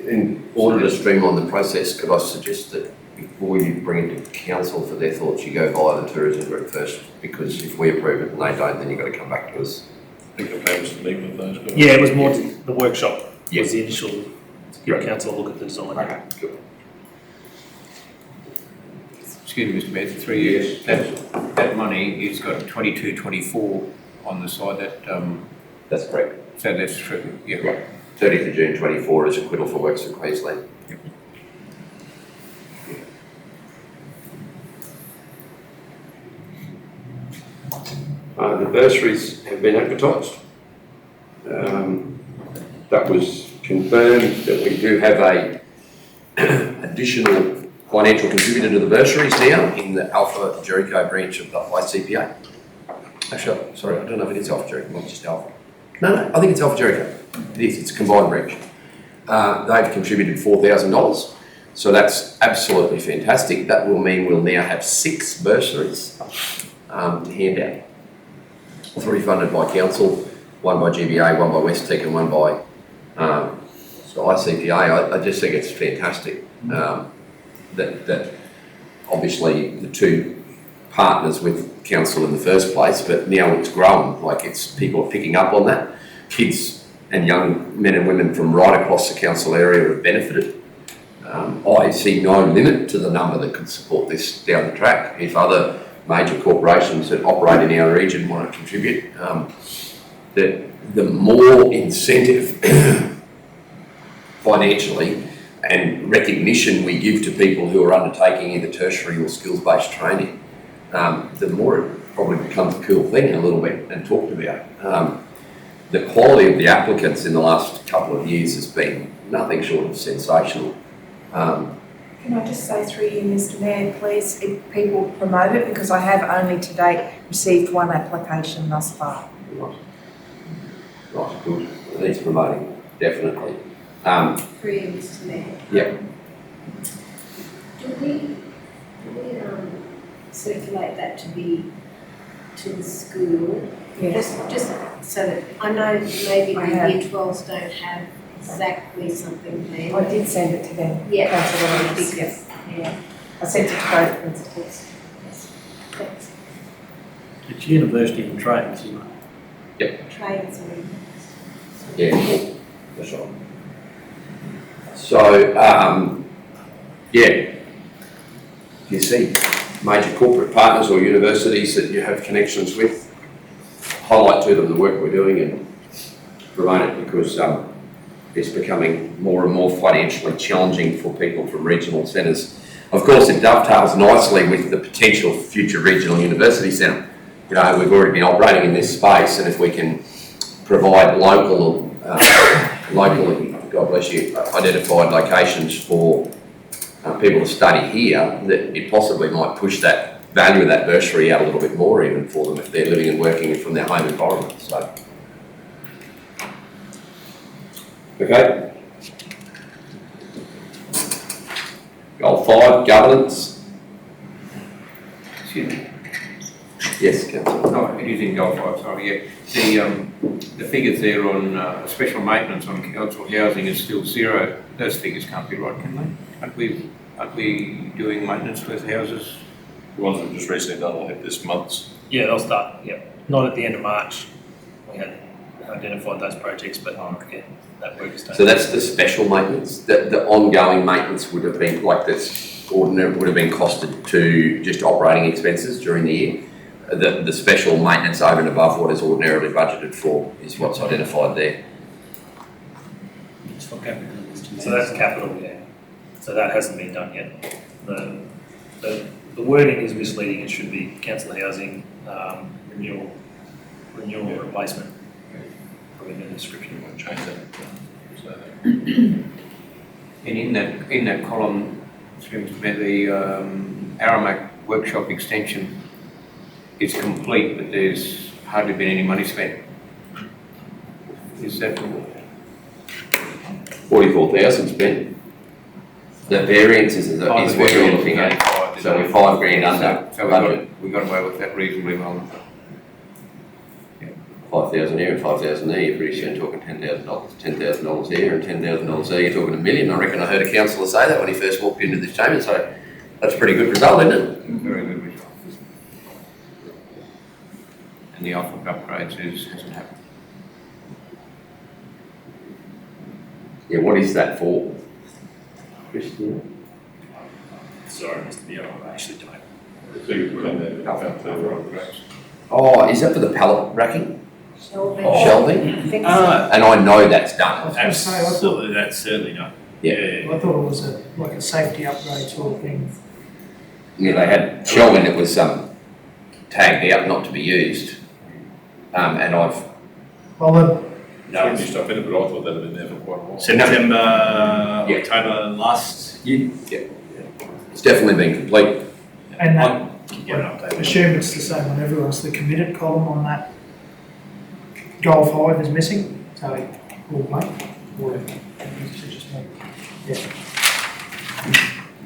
In order to streamline the process, could I suggest that before you bring it to council for their thoughts, you go via the tourism group first? Because if we approve it and they don't, then you've got to come back to us. I think the plan was to meet with those guys. Yeah, it was more the workshop. Yeah. Was the initial to give Right. council a look at the design. Okay, good. Excuse me, Mr Mayor, 3 years, that money, it's got 22, 24 on the side, That's correct. so that's true, yeah. Right. 30th of June 24 is acquittal for works in Queensland. Yep. The bursaries have been advertised. That was confirmed that we do have a additional financial contributor to the bursaries now in the Alpha Jericho branch of the ICPA. Actually, sorry, I don't know if it is Alpha Jericho, not just Alpha. No, I think it's Alpha Jericho. It is, it's a combined branch. They've contributed $4,000, so that's absolutely fantastic. That will mean we'll now have 6 bursaries to hand out. 3 funded by council, 1 by GBA, 1 by Westec and 1 by ICPA. I just think it's fantastic that obviously the 2 partners with council in the first place, but now it's grown, like it's people are picking up on that. Kids and young men and women from right across the council area have benefited. I see no limit to the number that could support this down the track. If other major corporations that operate in our region want to contribute, the more incentive financially and recognition we give to people who are undertaking either tertiary or skills-based training, the more it probably becomes a cool thing a little bit and talked about. The quality of the applicants in the last couple of years has been nothing short of sensational. Can I just say through you, Mr Mayor, please, if people promote it, because I have only to date received 1 application thus far. Right, good. It needs promoting, definitely. Through you, Mr Mayor. Yeah. Do we circulate that to the school? Yes. Just so that, I know maybe the I have. year 12s don't have exactly something there. I did send it to them. Yeah. Councillor Williams, yes. Yeah. I sent it to both principals. Thanks. It's university and trades, isn't it? Trades and. Yeah, that's right. So, yeah, you see major corporate partners or universities that you have connections with, highlight to them the work we're doing and promote it, because it's becoming more and more financially challenging for people from regional centres. Of course, it dovetails nicely with the potential future regional university centre. You know, we've already been operating in this space, and if we can provide locally, God bless you, identified locations for people to study here, that it possibly might push that value of that bursary out a little bit more even for them if they're living and working from their home environment. So, Goal 5, governance. Excuse me. Yes, councillor. Oh, it is in goal 5, sorry, yeah. The figures there on special maintenance on council housing is still 0. Those figures can't be right, can they? Aren't we doing maintenance for those houses? The ones we've just recently done, I think this month's. Yeah, they'll start, yeah, not at the end of March. We had identified those projects, but again, that work is done. So that's the special maintenance. The ongoing maintenance would have been, like this ordinary, would have been costed to just operating expenses during the year. The special maintenance over and above what is ordinarily budgeted for is what's identified there. It's for capital, Mr. Mayor. So that's capital, yeah. So that hasn't been done yet. The wording is misleading. It should be council housing, renewal, replacement. Probably in the description. We'll change that. So, And in that column, the Aramac workshop extension is complete, but there's hardly been any money spent. Is that 44,000 spent. The variance is what you're looking at. So we're $5,000 under So budget. we got away with that reasonably well. 5,000 here and 5,000 there, you're pretty soon talking $10,000. $10,000 here and $10,000 there, you're talking $1 million. I reckon I heard a councillor say that when he first walked into this chamber, so that's a pretty good result, isn't it? Very good result. And the offer of upgrades hasn't happened. Yeah, what is that for? Christian? Sorry, Mr. Mayor, I actually don't. the figures within there, about Upgrades. Oh, is that for the pallet racking? Shelving. Shelving? I think so. And I know that's done. I was gonna say, I thought, that's certainly done. Yeah. I thought it was like a safety upgrade sort of thing. Yeah, they had shelving that was tagged out not to be used. And I've, Well, No, finished up in it, but I thought that had been there for quite a while. September, Yeah. October last year. it's definitely been complete. and that, Can get an update. assume it's the same on everyone's, the committed column on that goal 5 is missing, so we'll wait. Or it's just not- yeah.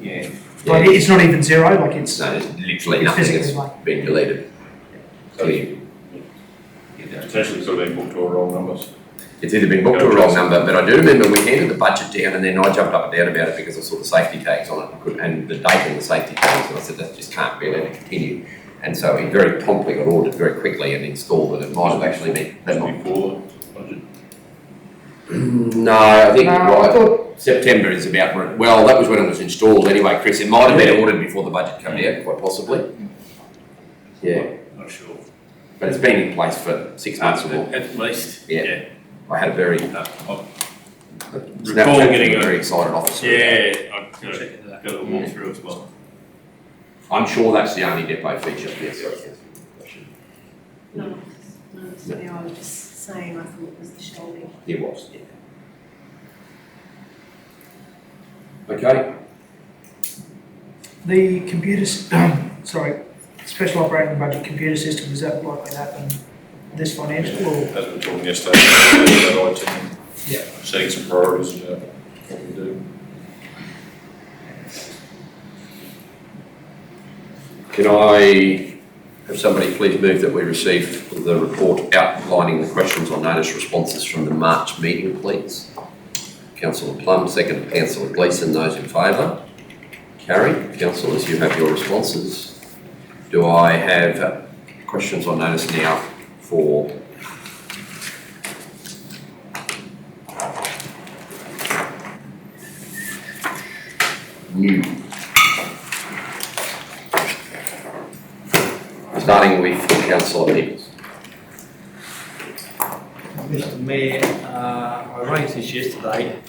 Yeah. Like, it's not even 0, like it's, No, there's literally it's nothing physically that's blank. been deleted. Clear. Potentially sort of booked to a wrong numbers. It's either been booked to a wrong number, but I do remember we handed the budget down and then I jumped up and down about it because I saw the safety tags on it and the date on the safety tags, and I said that just can't be allowed to continue. And so it very promptly got ordered very quickly and installed, and it might have actually been. Before the budget. No, I think No, you're I right. thought- September is about when, well, that was when it was installed anyway, Chris. It might have been ordered before the budget came out, quite possibly. Yeah, Not sure. but it's been in place for 6 months or more. At least, Yeah. yeah. I had a very, I Snapchat recall from getting a very excited officer. Yeah, I've got a walk through as well. I'm sure that's the only depot feature, yes. No, I was just saying, I thought it was the shelving. It was, yeah. Okay, The sorry, special operating budget computer system, is that likely to happen this financial or? As we were talking yesterday, that item, Yeah. setting some priorities about what we do. can I have somebody please move that we receive the report outlining the questions on notice responses from the March meeting, please? Councillor Plum, second Councillor Gleeson, those in favour? Carried. Councillors, you have your responses. Do I have questions on notice now for new? Starting with Councillor Peebles. Mr Mayor, I raised this yesterday,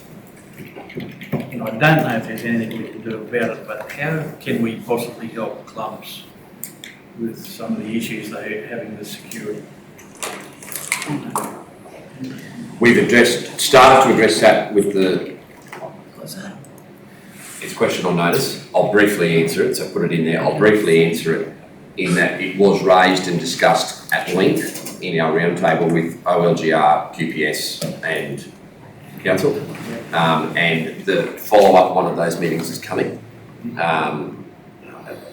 and I don't know if there's anything we can do about it, but how can we possibly help clubs with some of the issues they're having with security? We've started to address that with it's a question on notice. I'll briefly answer it, so put it in there. I'll briefly answer it in that it was raised and discussed at length in our roundtable with OLGR, QPS and Council. And the follow-up one of those meetings is coming.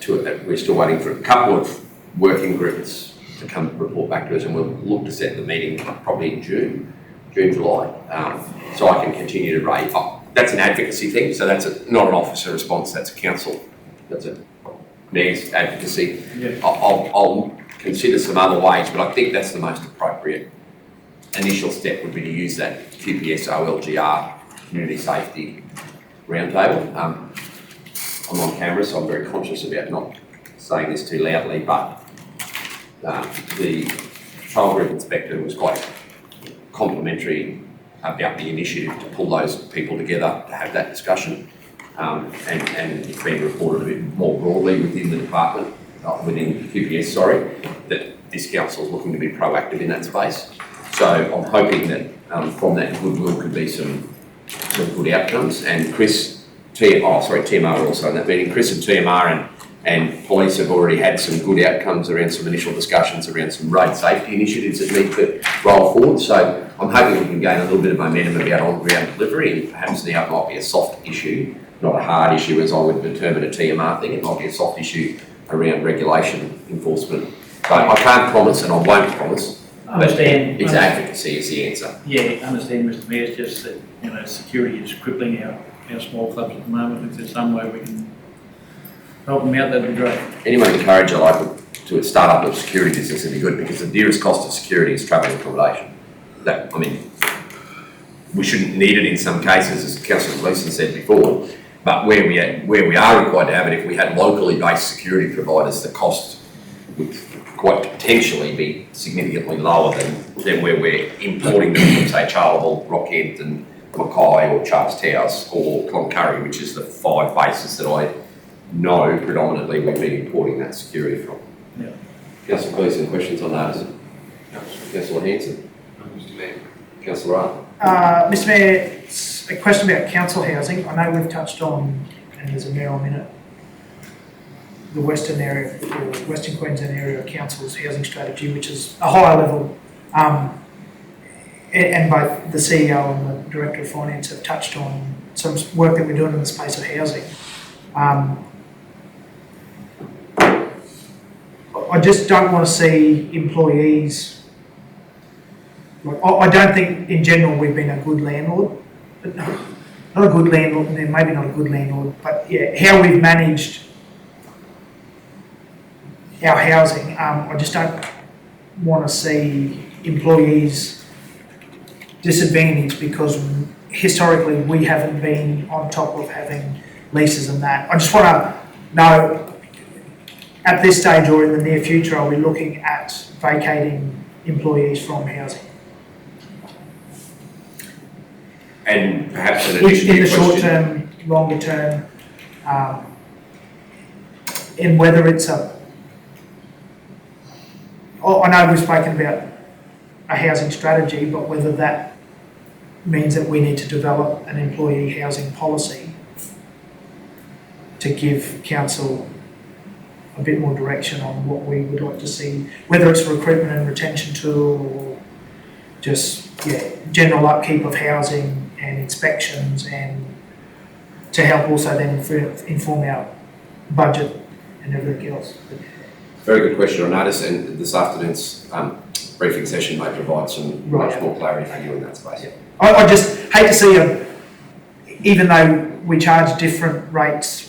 We're still waiting for a couple of working groups to come report back to us, and we'll look to set the meeting probably in June, July. So I can continue to raise. That's an advocacy thing, so that's not an officer response. That's a council. That's a mayor's advocacy. Yeah. I'll consider some other ways, but I think that's the most appropriate initial step would be to use that QPS OLGR community safety roundtable. I'm on camera, so I'm very conscious about not saying this too loudly, but the child group inspector was quite complimentary about the initiative to pull those people together to have that discussion. And it's been reported a bit more broadly within the department, within QPS, that this council is looking to be proactive in that space. So I'm hoping that from that goodwill could be some good outcomes. And TMR were also in that meeting. Chris and TMR and police have already had some good outcomes around some initial discussions around some road safety initiatives that need to roll forward. So I'm hoping we can gain a little bit of momentum about on-ground delivery, and perhaps now it might be a soft issue, not a hard issue as I would determine a TMR thing. It might be a soft issue around regulation enforcement. But I can't promise, and I won't promise. Understand. It's advocacy is the answer. Yeah, understand, Mr Mayor, it's just that, security is crippling our small clubs at the moment. If there's some way we can help them out, that'd be great. Anyone encourage a local to start up a security business would be good, because the dearest cost of security is travel and accommodation. We shouldn't need it in some cases, as Councillor Gleeson said before, but where we are required to have it, if we had locally based security providers, the cost would quite potentially be significantly lower than where we're importing them from, say, Charleville, Rockhampton, Mackay or Charles Towers or Cloncurry, which is the 5 bases that I know predominantly we've been importing that security from. Yeah. Councillor Gleeson, questions on that? Councillor Hanson? Mr Mayor. Councillor Arthur? Mr Mayor, it's a question about council housing. I know we've touched on, and there's a mayor on minute, the Western Queensland Area Council's housing strategy, which is a higher level, and both the CEO and the Director of Finance have touched on some work that we're doing in the space of housing. I just don't want to see employees. I don't think in general we've been a good landlord, but not a good landlord, maybe not a good landlord, but yeah, how we've managed our housing. I just don't want to see employees disadvantaged because historically we haven't been on top of having leases and that. I just want to know, at this stage or in the near future, are we looking at vacating employees from housing? And perhaps an addition In to the your short question. term, longer term, in whether it's I know we've spoken about a housing strategy, but whether that means that we need to develop an employee housing policy to give council a bit more direction on what we would like to see, whether it's a recruitment and retention tool or just general upkeep of housing and inspections, and to help also then inform our budget and everything else. Very good question. I notice, and this afternoon's briefing session may provide some much more clarity for you in that space. I just hate to see even though we charge different rents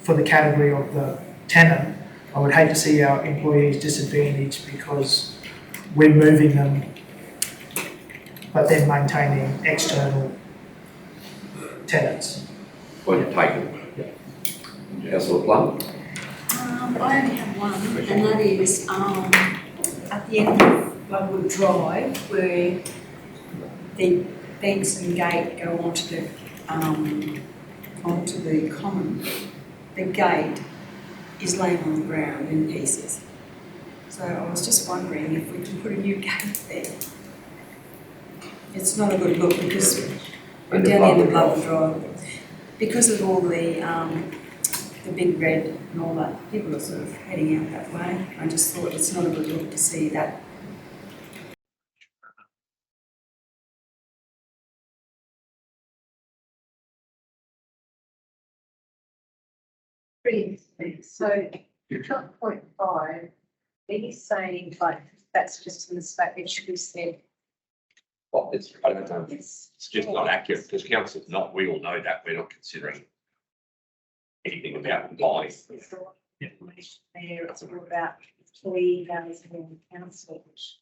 for the category of the tenant, I would hate to see our employees disadvantaged because we're moving them but then maintaining external tenants. Point taken. Councillor Plum? I only have one, and that is at the end of Bloodwood Drive, where the fence and gate go onto the common. The gate is laying on the ground in pieces. So I was just wondering if we could put a new gate there. It's not a good look because we're down in the Bloodwood Drive. Because of all the big red and all that, people are sort of heading out that way. I just thought it's not a good look to see that Three, so chart point five, are you saying like, that's just a mistake, it should be said, Well, I don't know. it's. It's just not accurate because council's not, we all know that we're not considering anything about combining. There's a lot of information there, it's all about employee housing and council, which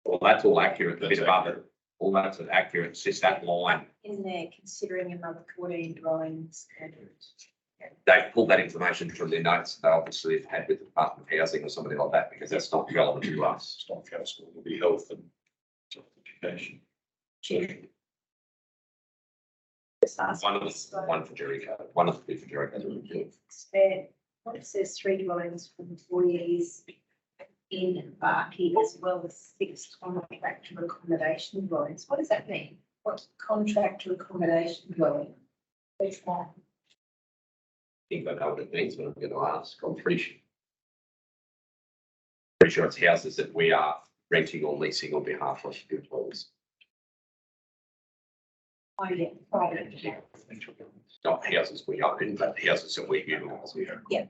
Well, that's all accurate, the bit above it, all that's accurate, it's just that line. in there considering another 14 dwelling standard. They pulled that information from their notes they obviously have had with the Department of Housing or somebody like that, because that's not relevant to us. It's not council, it'll be health and education. Just ask One of this, the, one for Jericho, one of the two for Jericho. Spare, what it says 3 dwellings for employees in Barkey as well as 6 contractor accommodation dwellings. What does that mean? What contractor accommodation dwelling? Which one? I think I know what it means, but I'm going to ask. I'm pretty sure it's houses that we are renting or leasing on behalf of employees. Oh, yeah, private. Not houses we own, but houses that we utilise. Yeah.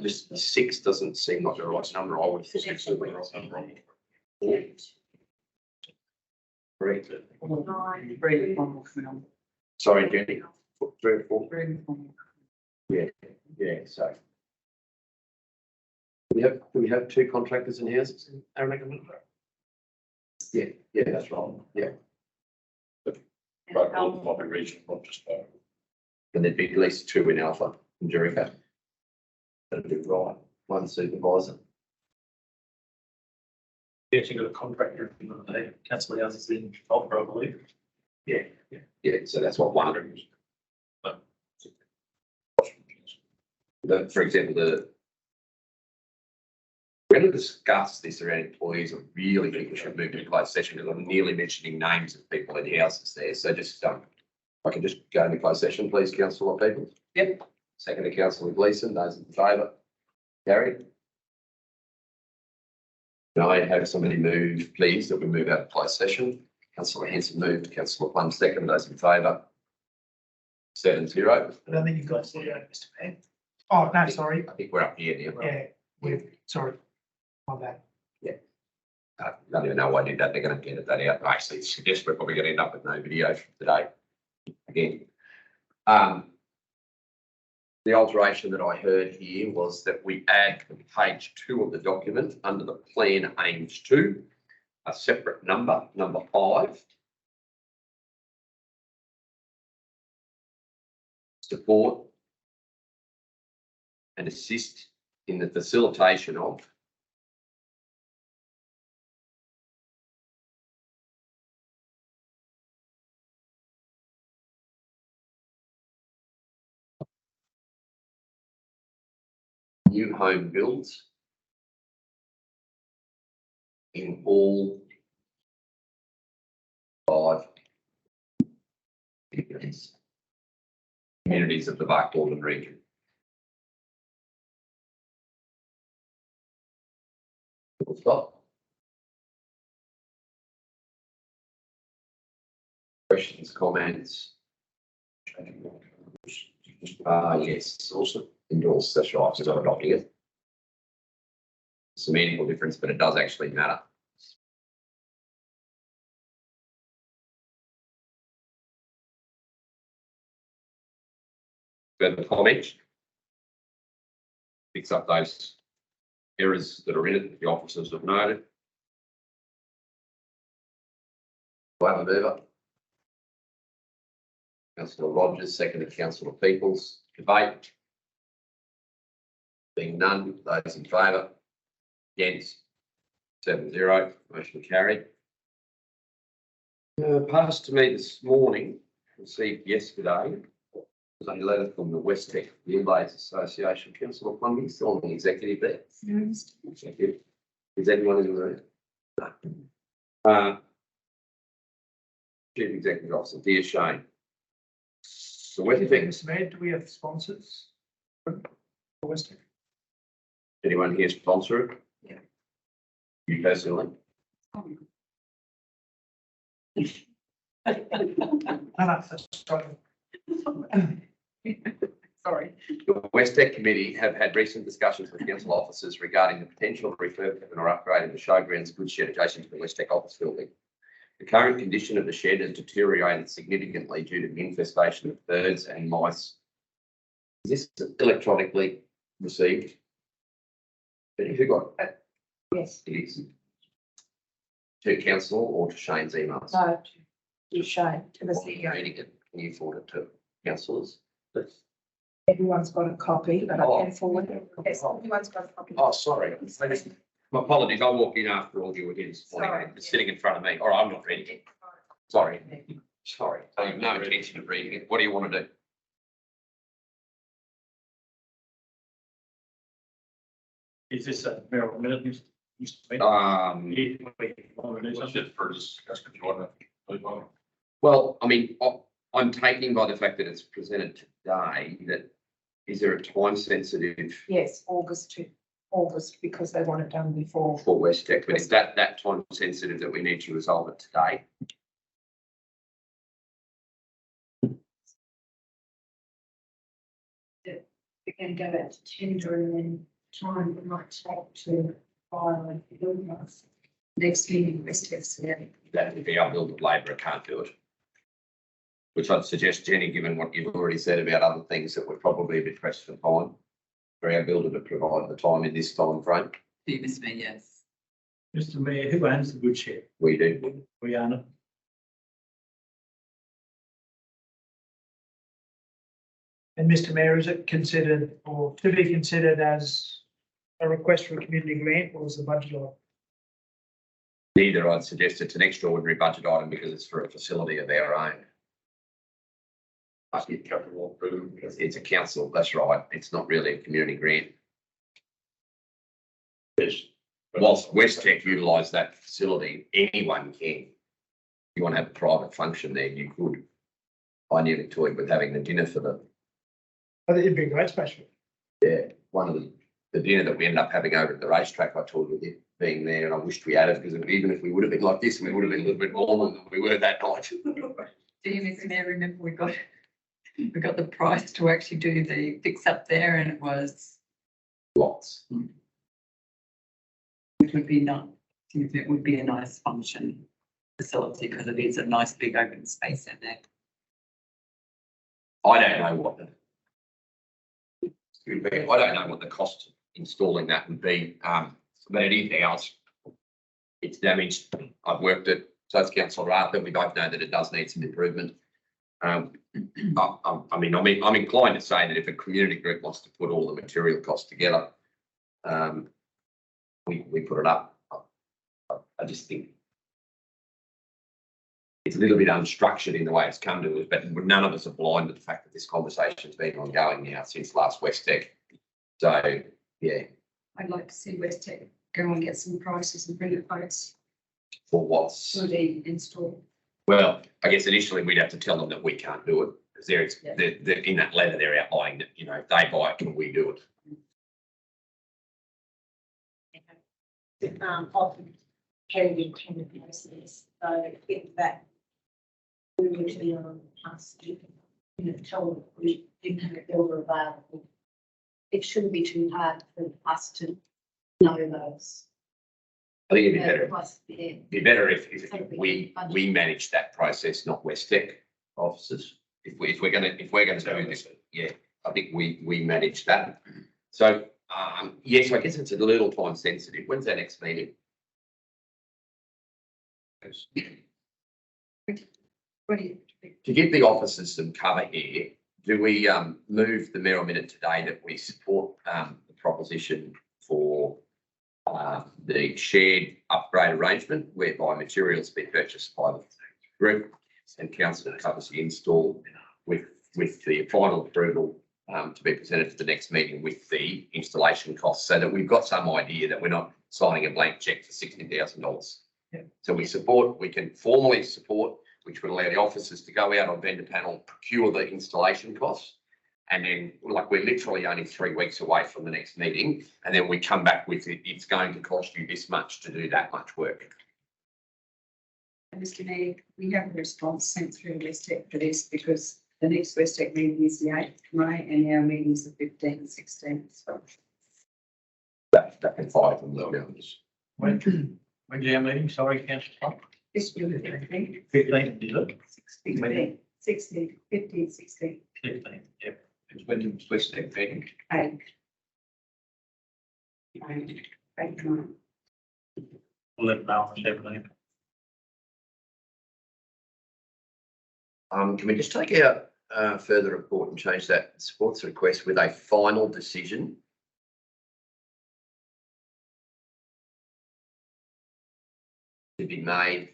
Just 6 doesn't seem like the right number. I would think it's the right number. 3. 9. Sorry, Jenny. 3 or 4. Yeah, so. Do we have 2 contractors in houses in Aranaga? Yeah, that's right, yeah. But all the Bobby region, not just Bobby. And there'd be at least 2 in Alpha in Jericho. That'd be right, 1 supervisor. We actually got a contractor in the council houses in Opera, I believe. Yeah, so that's what 100 is. For example, we're going to discuss this around employees. I really think we should move to a closed session because I'm nearly mentioning names of people in houses there. So just, I can just go into closed session, please, councillor people. Yep. Second to councillor Gleeson, those in favour. Carried. Can I have somebody move, please, that we move out of closed session? Councillor Henson moved, councillor Plum second, those in favour. 7-0. I don't think you've got to out, Mr. Mayor. Oh, no, sorry. I think we're up here now. Yeah, sorry. My bad. I don't even know why I did that. They're going to get that out. Actually, it's suggest we're probably going to end up with no video today. Again. The alteration that I heard here was that we add to page 2 of the document under the plan aims to a separate number, number 5. Support and assist in the facilitation of new home builds in all 5 communities of the Barkborn region. Full stop. Questions, comments? Yes, also endorse, that's right, so not adopting it. It's a meaningful difference, but it does actually matter. Further comment? Fix up those errors that are in it that the officers have noted. Do I have a mover? Councillor Rogers, second to Councillor Peoples. Debate. Being none, those in favour? Against? 7-0, motion carried. Passed to me this morning, received yesterday, was a letter from the West Tech Relays Association. Councillor Plumby, still on the executive there? Executive. Is anyone in the room? No. Chief Executive Officer, dear Shane. So where do you think, Mr. Mayor, do we have sponsors for Western? anyone here sponsor it? Yeah. You personally? No, that's right. Sorry. The West Tech Committee have had recent discussions with council officers regarding the potential refurbishment or upgrade of the showgrounds goods shed adjacent to the West Tech office building. The current condition of the shed has deteriorated significantly due to the infestation of birds and mice. Is this electronically received? Who got it? Yes, It is. To council or to Shane's emails? no, to Shane, to the While you're CEO. reading it, can you forward it to councillors? Everyone's got a copy, but I Oh. can forward it. Yes, everyone's got a copy. Oh, sorry. My apologies. I walked in after all you were here this morning. Sorry. It's sitting in front of me. All right, I'm not reading it. Sorry. Sorry. I have no intention of reading it. What do you want to do? Is this a Merrill minute, Mr. Mayor? Um, Want to do something? Just for discussion, if you want to move on. well, I mean, I'm taking by the fact that it's presented today that is there a time sensitive Yes, August, because they want it done before. for West Tech, but is that time sensitive that we need to resolve it today? We're going to go out to tender and then time it might take to file and build us. Next meeting, West FCA. That would be our bill of labour, can't do it. Which I'd suggest, Jenny, given what you've already said about other things, that we're probably a bit pressed for time. For our builder to provide the time in this time frame, You missed me, yes. Mr. Mayor, who owns the good shed? we do. We own it. And Mr. Mayor, is it considered or to be considered as a request for a community grant or as a budget item? Neither, I'd suggest it's an extraordinary budget item because it's for a facility of our own. But it's a council, that's right. It's not really a community grant. Whilst West Tech utilise that facility, anyone can. If you want to have a private function there, you could. I nearly toyed with having the dinner for the, I think it'd be a great space for it. one of the dinner that we ended up having over at the racetrack. I told with it being there, and I wished we had it because even if we would have been like this, we would have been a little bit warmer than we were that night. Do you, Mr. Mayor, remember we got the price to actually do the fix up there and it was, Lots. which would be not, it would be a nice function facility because it is a nice big open space in there. I don't know what the. I don't know what the cost of installing that would be, but it is ours. It's damaged. I've worked it, so it's Councillor Arthur. We both know that it does need some improvement. I'm inclined to say that if a community group wants to put all the material costs together, we put it up. I just think it's a little bit unstructured in the way it's come to us, but none of us are blind to the fact that this conversation's been ongoing now since last West Tech. So, yeah, I'd like to see West Tech go and get some prices and bring it quotes for what's, for the install. well, I guess initially we'd have to tell them that we can't do it. Because they're in that letter, they're outlining that, if they buy it, can we do it? Often carried in tender process, so if that we were to be on us, tell them we didn't have a builder available. It shouldn't be too hard for us to know those. I think it'd be better. Yeah. Be better if we manage that process, not West Tech officers. If we're gonna do this, yeah, I think we manage that. So yes, I guess it's a little time sensitive. When's our next meeting? What do you think? To give the officers some cover here, do we move the Merrill minute today that we support the proposition for the shared upgrade arrangement whereby materials be purchased by the group and council covers the install with the final approval to be presented for the next meeting with the installation costs, so that we've got some idea that we're not signing a blank cheque for $60,000. Yeah. So we can formally support, which would allow the officers to go out on vendor panel, procure the installation costs. And then, like, we're literally only 3 weeks away from the next meeting, and then we come back with it. It's going to cost you this much to do that much work. Mr. Mayor, we have a response sent through West Tech for this because The next Westec meeting is the 8th of May and our meeting's the 15th and 16th. So That can five from the others. When's our meeting? Sorry, councillor Clark. this will be the 15th, 15th, is it? 16th, 16th, 15th, 16th, 15th, yep. It's when West End meeting. 8th. 8th, 9th. We'll let them know on the 17th. Can we just take out further report and change that sports request with a final decision? To be made.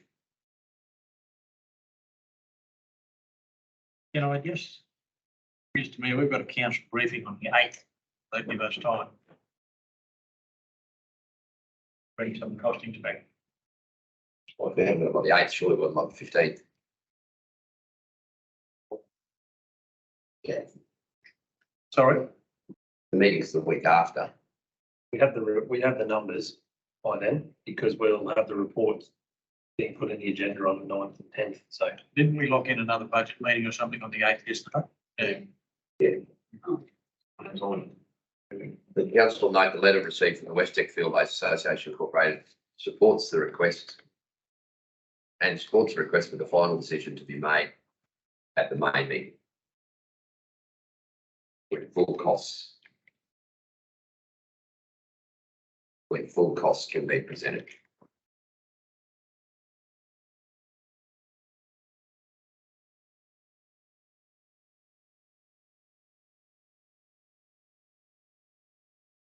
You know, I guess, it to me, we've got a council briefing on the 8th. They give us time. Bring some costings back. Well, if we haven't got it by the 8th, surely we've got it by the 15th. Yeah, Sorry? the meeting's the week after. We have the numbers by then, because we'll have the reports being put in the agenda on the 9th and 10th, so. Didn't we lock in another budget meeting or something on the 8th yesterday? The council will note the letter received from the Westec Field-Based Association Incorporated supports the request and supports the request for the final decision to be made at the May meeting with full costs. When full costs can be presented.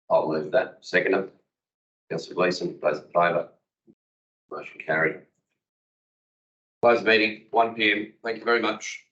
I'll move that. Second. Councillor Gleeson, those in favour? Motion carried. Close the meeting, 1 PM. Thank you very much.